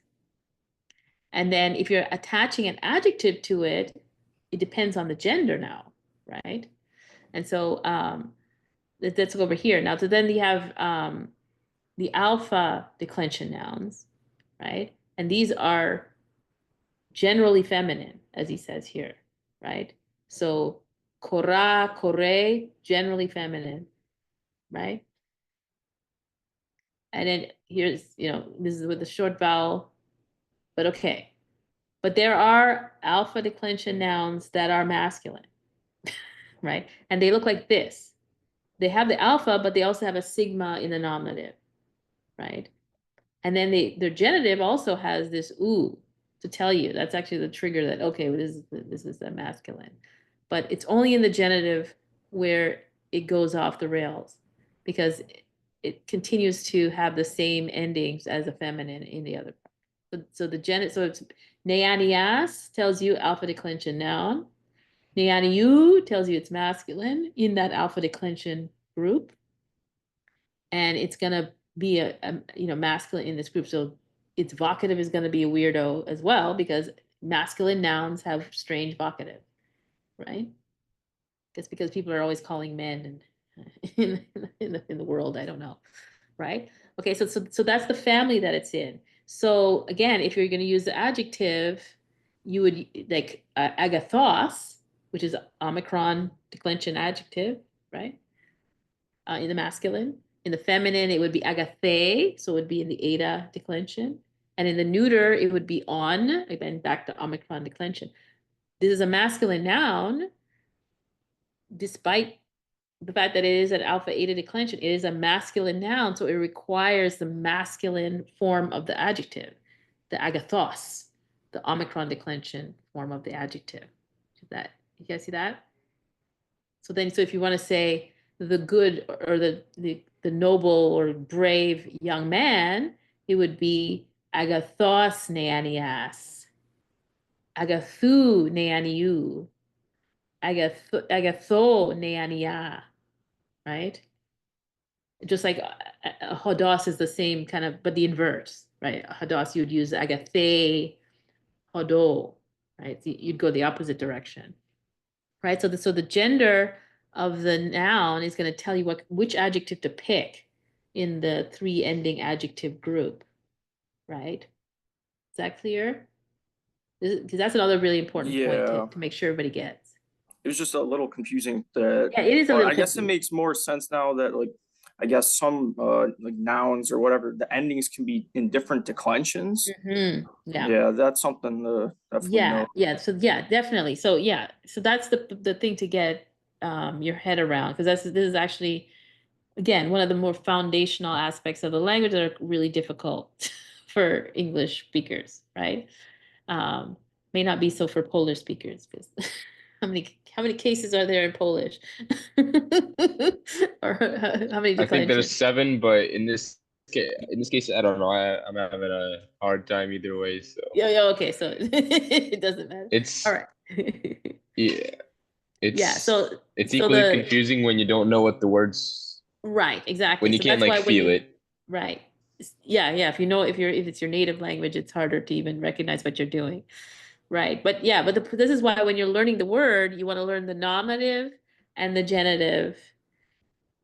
And then if you're attaching an adjective to it, it depends on the gender now, right? And so let's go over here. Now, so then you have the alpha declension nouns, right? And these are generally feminine, as he says here, right? So kora, kore, generally feminine, right? And then here's, this is with the short vowel, but okay. But there are alpha declension nouns that are masculine, right? And they look like this. They have the alpha, but they also have a sigma in the nominative, right? And then their genitive also has this oo, to tell you. That's actually the trigger that, okay, well, this is the masculine. But it's only in the genitive where it goes off the rails because it continues to have the same endings as the feminine in the other part. So the genitive, so it's neanias tells you alpha declension noun. Neaniu tells you it's masculine in that alpha declension group. And it's gonna be a masculine in this group. So its vocative is gonna be a weirdo as well because masculine nouns have strange vocative, right? That's because people are always calling men and in the world, I don't know, right? Okay, so that's the family that it's in. So again, if you're going to use the adjective, you would like agathos, which is omicron declension adjective, right? In the masculine. In the feminine, it would be agathe, so it would be in the eta declension. And in the neuter, it would be on, again, back to omicron declension. This is a masculine noun, despite the fact that it is an alpha eta declension, it is a masculine noun, so it requires the masculine form of the adjective, the agathos, the omicron declension form of the adjective. That you guys see that? So then, so if you want to say the good or the noble or brave young man, it would be agathos neanias, agathu neaniu, agatho neania, right? Just like hodos is the same kind of, but the inverse, right? Hodos, you would use agathe, hodo, right? So you'd go the opposite direction, right? So the gender of the noun is going to tell you which adjective to pick in the three ending adjective group, right? Is that clear? Because that's another really important point Yeah, to make sure everybody gets. it was just a little confusing that, Yeah, it is a but little I guess it confusing. makes more sense now that like, I guess some like nouns or whatever, the endings can be in different declensions. Yeah. Yeah, that's something to definitely know. Yeah. So yeah, definitely. So yeah, so that's the thing to get your head around because this is actually again one of the more foundational aspects of the language that are really difficult for English speakers, right? Um, may not be so for Polish speakers because how many cases are there in Polish? Or how many I think there's declensions? 7, but in this case, I don't know. I'm having a hard time either way. So Yeah, okay, so it doesn't matter. All it's right. yeah, Yeah, it's so equally the confusing when you don't know what the words right, exactly. when you So can't that's like why when feel you it. right. Yeah, if you know if it's your native language, it's harder to even recognize what you're doing. Right. But yeah, this is why when you're learning the word, you want to learn the nominative and the genitive,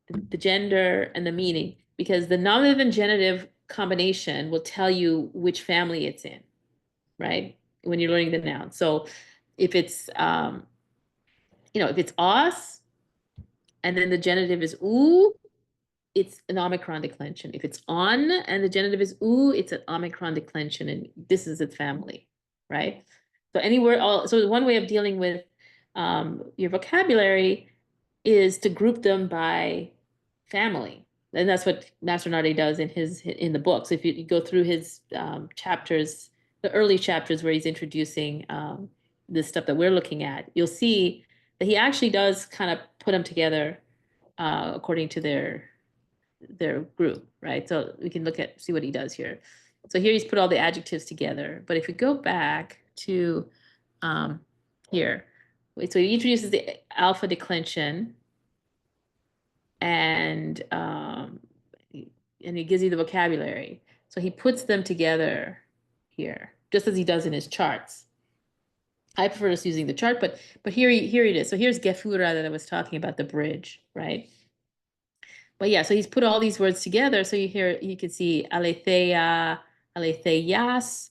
the gender and the meaning, because the nominative and genitive combination will tell you which family it's in, right? When you're learning the noun. So if it's if it's os and then the genitive is oo, it's an omicron declension. If it's on and the genitive is oo, it's an omicron declension, and this is its family, right? So anywhere, so one way of dealing with your vocabulary is to group them by family, and that's what Master Nardi does in the book. So if you go through his chapters, the early chapters where he's introducing this stuff that we're looking at, you'll see that he actually does kind of put them together according to their group, right? So we can see what he does here. So here he's put all the adjectives together. But if we go back to here, so he introduces the alpha declension, and he gives you the vocabulary. So he puts them together here, just as he does in his charts. I prefer just using the chart, but here it is. So here's Gefura that I was talking about, the bridge, right? But yeah, so he's put all these words together. So you can see aletheia, aletheias,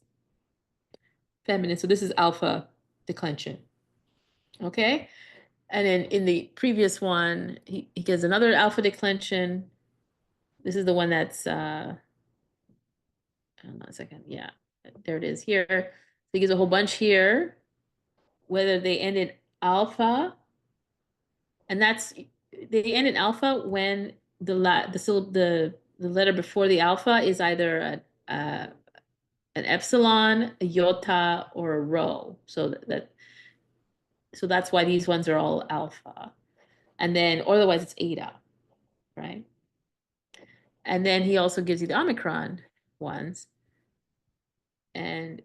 feminine. So this is alpha declension. Okay. And then in the previous one, he gives another alpha declension. This is the one that's hold on a second. Yeah, there it is here. So he gives a whole bunch here, whether they end in alpha, and they end in alpha when the letter before the alpha is either a an epsilon, a iota, or a rho. So so that's why these ones are all alpha. And then otherwise it's eta, right? And then he also gives you the omicron ones. And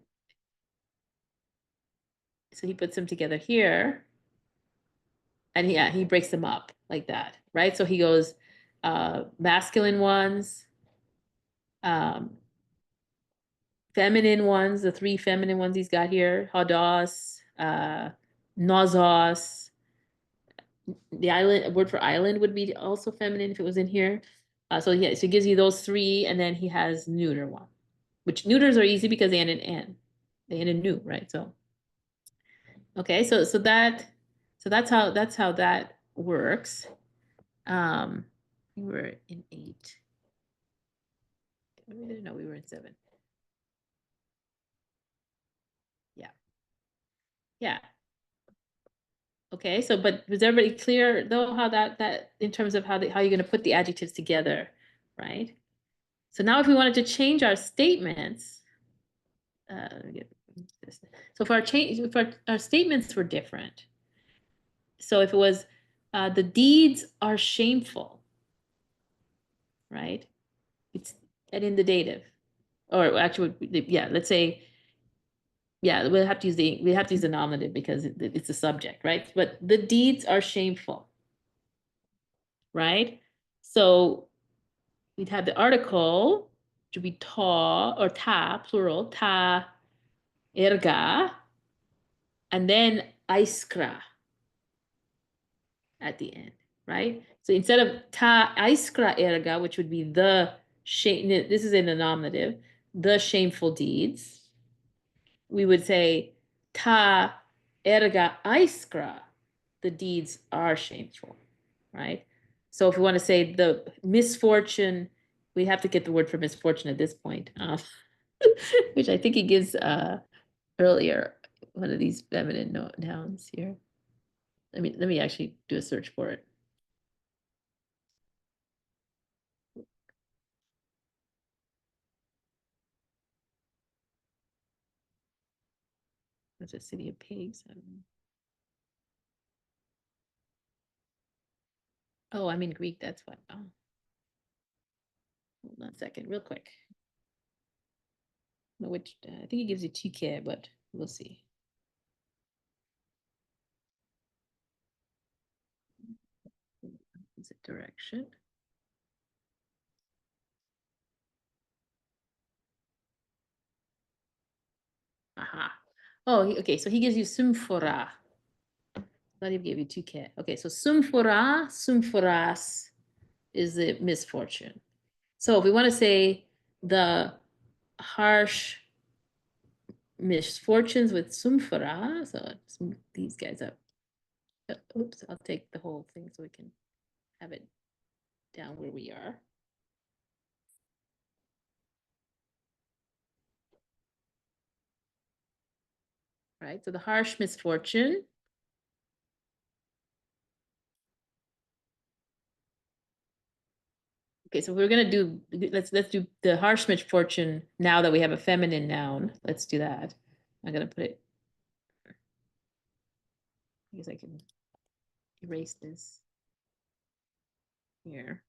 so he puts them together here. And he breaks them up like that, right? So he goes masculine ones, feminine ones, the three feminine ones he's got here, hodos, nosos. The island word for island would be also feminine if it was in here. So yeah, so he gives you those three, and then he has neuter one, which neuters are easy because they end in n, they end in new, right? So okay, so that's how that works. We were in 8. No, we were in 7. Yeah. Yeah. Okay, so but was everybody clear though how that in terms of how you're going to put the adjectives together, right? So now if we wanted to change our statements, let me get this. So if our statements were different. So if it was the deeds are shameful, right? It's and in the dative, or actually, yeah, let's say, yeah, we have to use the nominative because it's a subject, right? But the deeds are shameful, right? So we'd have the article, which would be ta or ta, plural, ta erga, and then iskra at the end, right? So instead of ta iskra erga, which would be the shame, this is in the nominative, the shameful deeds, we would say ta erga iskra, the deeds are shameful, right? So if we want to say the misfortune, we have to get the word for misfortune at this point, which I think he gives earlier, one of these feminine nouns here. Let me actually do a search for it. It's a city of pigs. I don't know. Oh, I'm in Greek. That's what. Oh. Hold on a second, real quick. No, which I think he gives you 2K, but we'll see. Is it direction? Aha. Oh, okay. So he gives you symphora. Not even gave you 2K. Okay, so symphora, symphoras is the misfortune. So if we want to say the harsh misfortunes with symphora, so let's move these guys up. Oops, I'll take the whole thing so we can have it down where we are. Right, so the harsh misfortune. Okay, so we're gonna do, let's do the harsh misfortune now that we have a feminine noun. Let's do that. I'm gonna put it. I guess I can erase this here.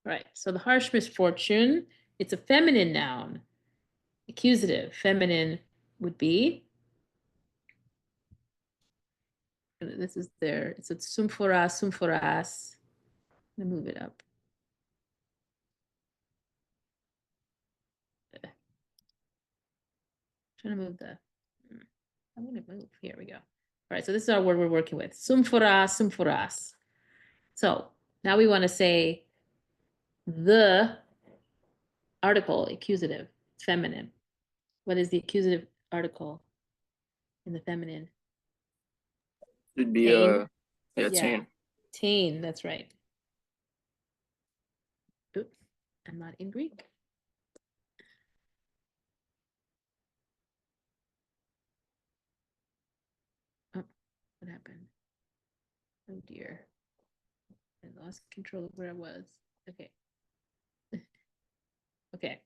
Right, so the harsh misfortune, it's a feminine noun. Accusative, feminine would be. This is there. It's symphoras, symphoras. Let me move it up. Trying to move the. I want to move. Here we go. All right, so this is our word we're working with. Symphoras, symphoras. So now we want to say the article, accusative, it's feminine. What is the accusative article in the feminine? It'd be Tain. yeah, Yeah. tain. Tain, that's right. Oops, I'm not in Greek. Oh, what happened? Oh dear. I lost control of where I was. Okay. Okay,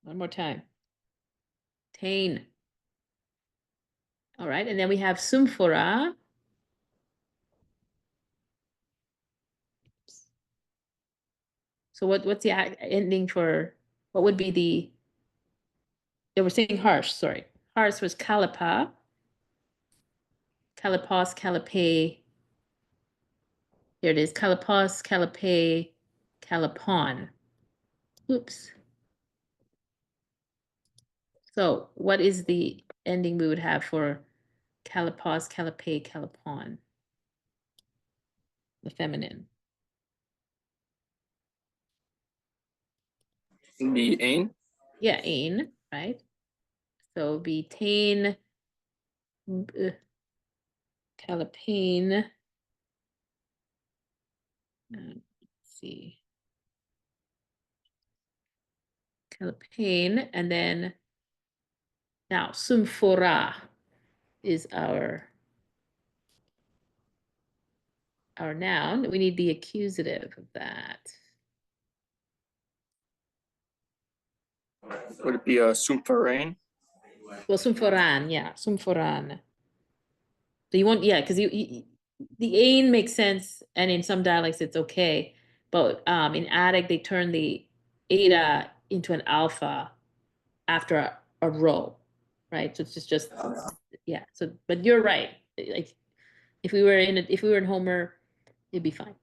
one more time. Tain. All right, and then we have sumphora. So what's the ending for, what would be the, yeah, we're saying harsh, sorry. Harsh was calipa. Calipos, calipe. Here it is, calipos, calipe, calipon. Oops. So what is the ending we would have for calipos, calipe, calipon? The feminine. The ain. Yeah, ain, right? So be tain, calipane. Let's see. Calipane, and then now sumphora is our noun. We need the accusative of that. Would it be a sumphorain? Well, sumphoran, yeah, sumphoran. So you want, yeah, because the ain makes sense, and in some dialects it's okay, but in Attic they turn the eta into an alpha after a row, right? So it's just yeah. So, but you're right. Like if we were in Homer, it'd be fine.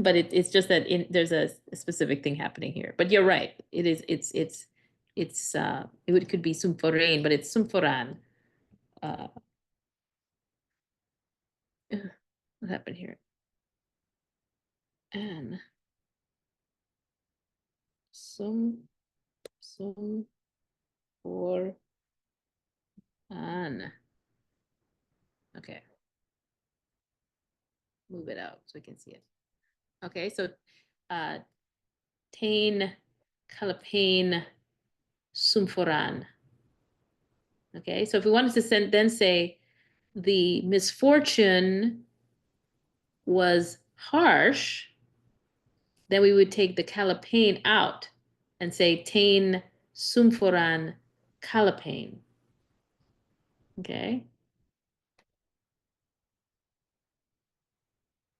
But it's just that there's a specific thing happening here. But you're right. It could be sumphorain, but it's sumphoran. What happened here? And some for an. Okay. Move it out so we can see it. Okay, so tain, calipane, sumphoran. Okay, so if we wanted to then say the misfortune was harsh, then we would take the calipane out and say tain sumphoran calipane. Okay.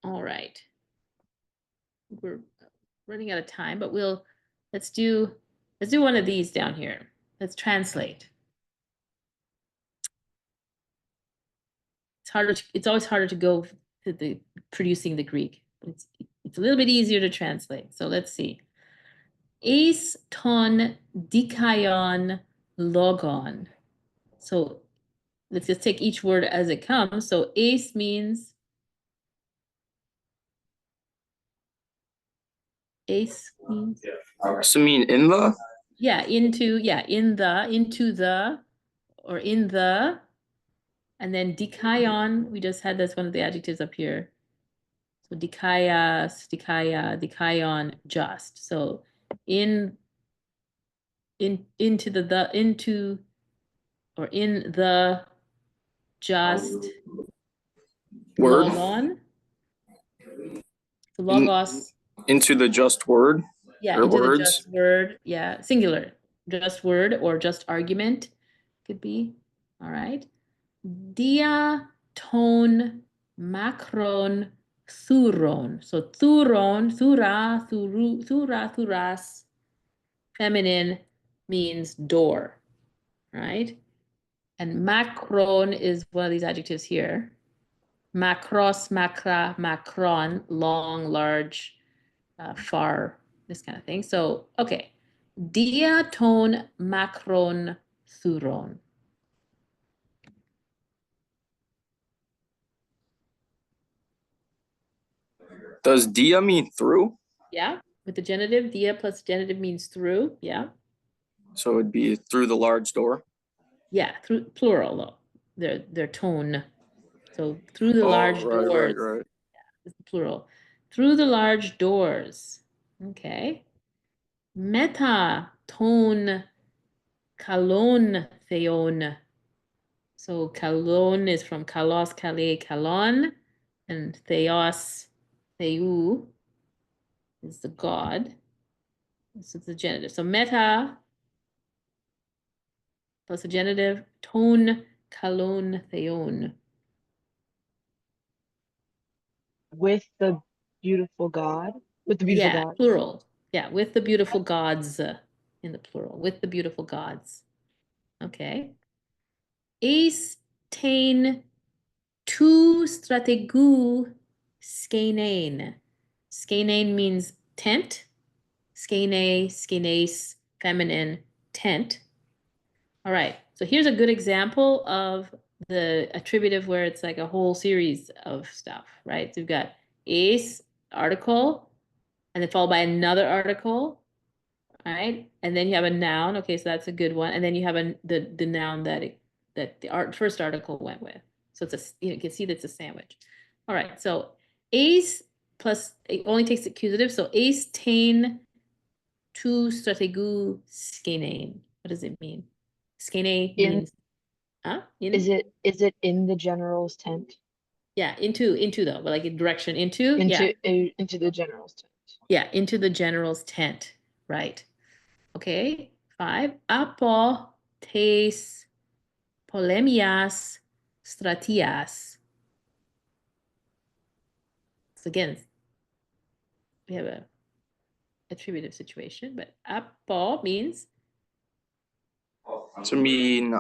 All right. We're running out of time, but let's do one of these down here. Let's translate. It's always harder to go to the producing the Greek, but it's a little bit easier to translate. So let's see. Eis ton dikaion logon. So let's just take each word as it comes. So eis means So mean in the? Yeah, in the, or in the, and then dikaion, we just had that's one of the adjectives up here. So dikaion, just. So into or in the just Word. logon. So logos. Into the just word. Yeah, or into words. the just word. Yeah, singular. Just word or just argument could be. All right. Dia ton macron thuron. So thuron, thura, thuru, thura, thuras, feminine means door, right? And macron is one of these adjectives here. Macros, macra, macron, long, large, far, this kind of thing. So, okay. Dia ton macron thuron. Does dia mean through? Yeah, with the genitive, dia plus genitive means through. Yeah. So it'd be through the large door. Yeah, through plural though. Their tone. So through the large doors. Right. Is the plural. Through the large doors. Okay. Meta ton kalon theon. So kalon is from kalos, kale, kalon, and theos, theou is the god. This is the genitive. So meta plus the genitive, ton, kalon, theon. With the beautiful God, with the beautiful Yeah, God. plural. Yeah, with the beautiful gods in the plural, with the beautiful gods. Okay. Eis tain tu strategu skenein. Skenein means tent. Skene, skenes, feminine, tent. All right, so here's a good example of the attributive where it's like a whole series of stuff, right? So you've got ace, article, and then followed by another article, right? And then you have a noun. Okay, so that's a good one. And then you have the noun that the first article went with. So it's you can see that's a sandwich. All right, so ace plus it only takes accusative. So ace tain tu strategu skenein. What does it mean? Skene In means in is it in the general's tent? yeah, into though, but like in direction into, yeah. Into the general's tent. Yeah, into the general's tent, right? Okay, 5. Apo tes polemias stratias. So again, we have a attributive situation, but apo means To mean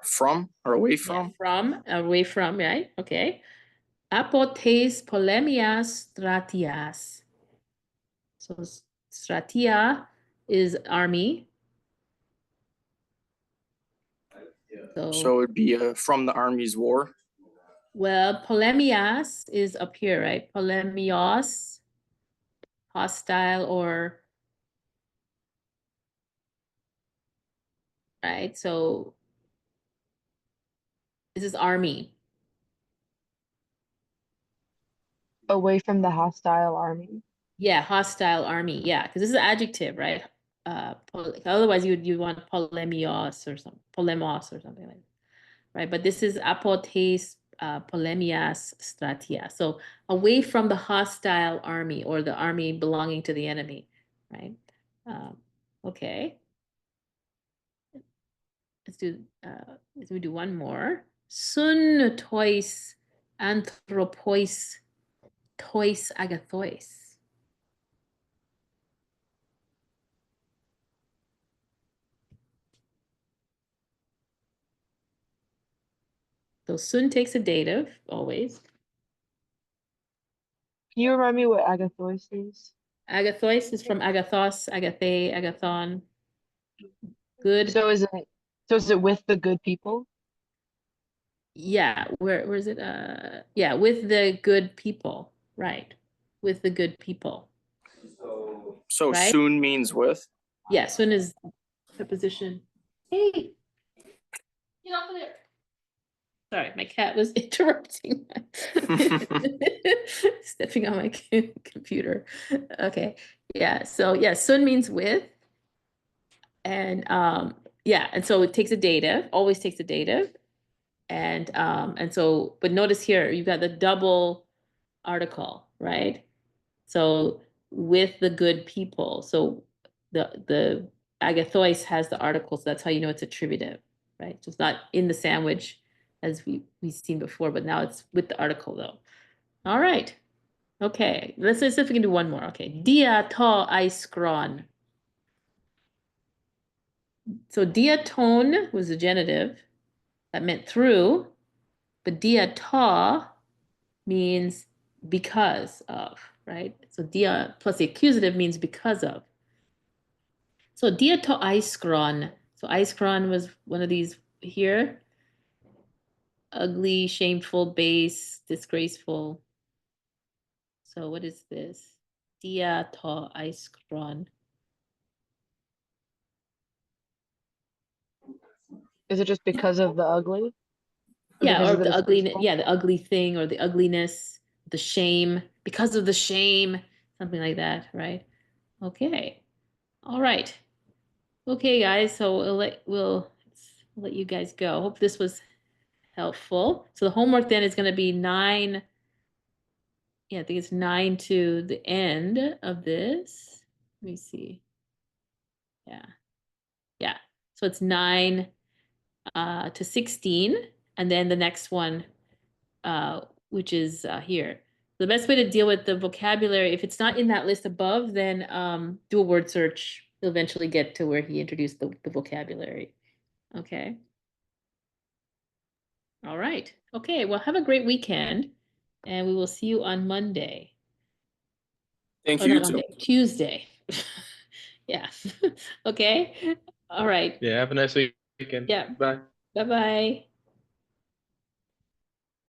from or away yeah, from. away from, right? Okay. Apo tes polemias stratias. So stratia is army. So it'd be from the army's war. Well, polemias is up here, right? Polemios, hostile or, right? So this is army. Away from the hostile army. Yeah, hostile army. Yeah, because this is adjective, right? Otherwise you want polemios or something, polemos or something like that, right? But this is apotes polemias stratia. So away from the hostile army or the army belonging to the enemy, right? Okay. Let's we do one more. Sun tois anthropois tois agathois. So sun takes a dative always. Can you remind me what agathois is? Agathois is from agathos, agathe, agathon. Good. So is it with the good people? Yeah, where is it? Yeah, with the good people, right? With the good people, So right? soon means with. Yeah, sun is preposition. Hey, get off of there. Sorry, my cat was interrupting. Stepping on my computer. Okay. Yeah. So yeah, sun means with. And yeah, and so it takes a dative, always takes a dative. And so, but notice here, you've got the double article, right? So with the good people. So the agathois has the article, so that's how you know it's attributive, right? So it's not in the sandwich as we've seen before, but now it's with the article though. All right. Okay, let's see if we can do one more. Okay, dia to iskron. So diaton was a genitive that meant through, but dia to means because of, right? So dia plus the accusative means because of. So dia to iskron. So iskron was one of these here. Ugly, shameful, base, disgraceful. So what is this? Dia to iskron. Is it just because of the ugly? Yeah, Because or of the the ugly, disgraceful? yeah, the ugly thing or the ugliness, the shame, because of the shame, something like that, right? Okay. All right. Okay, guys, so we'll let you guys go. Hope this was helpful. So the homework then is going to be 9. Yeah, I think it's 9 to the end of this. Let me see. Yeah. Yeah. So it's 9 to 16, and then the next one, which is here. The best way to deal with the vocabulary, if it's not in that list above, then do a word search. You'll eventually get to where he introduced the vocabulary. Okay. All right. Okay. Well, have a great weekend, and we will see you on Monday. Thank Oh, you, not you too. Monday, Tuesday. Yeah. Okay. All right. Yeah, have a nice weekend. Yeah. Bye. Bye-bye.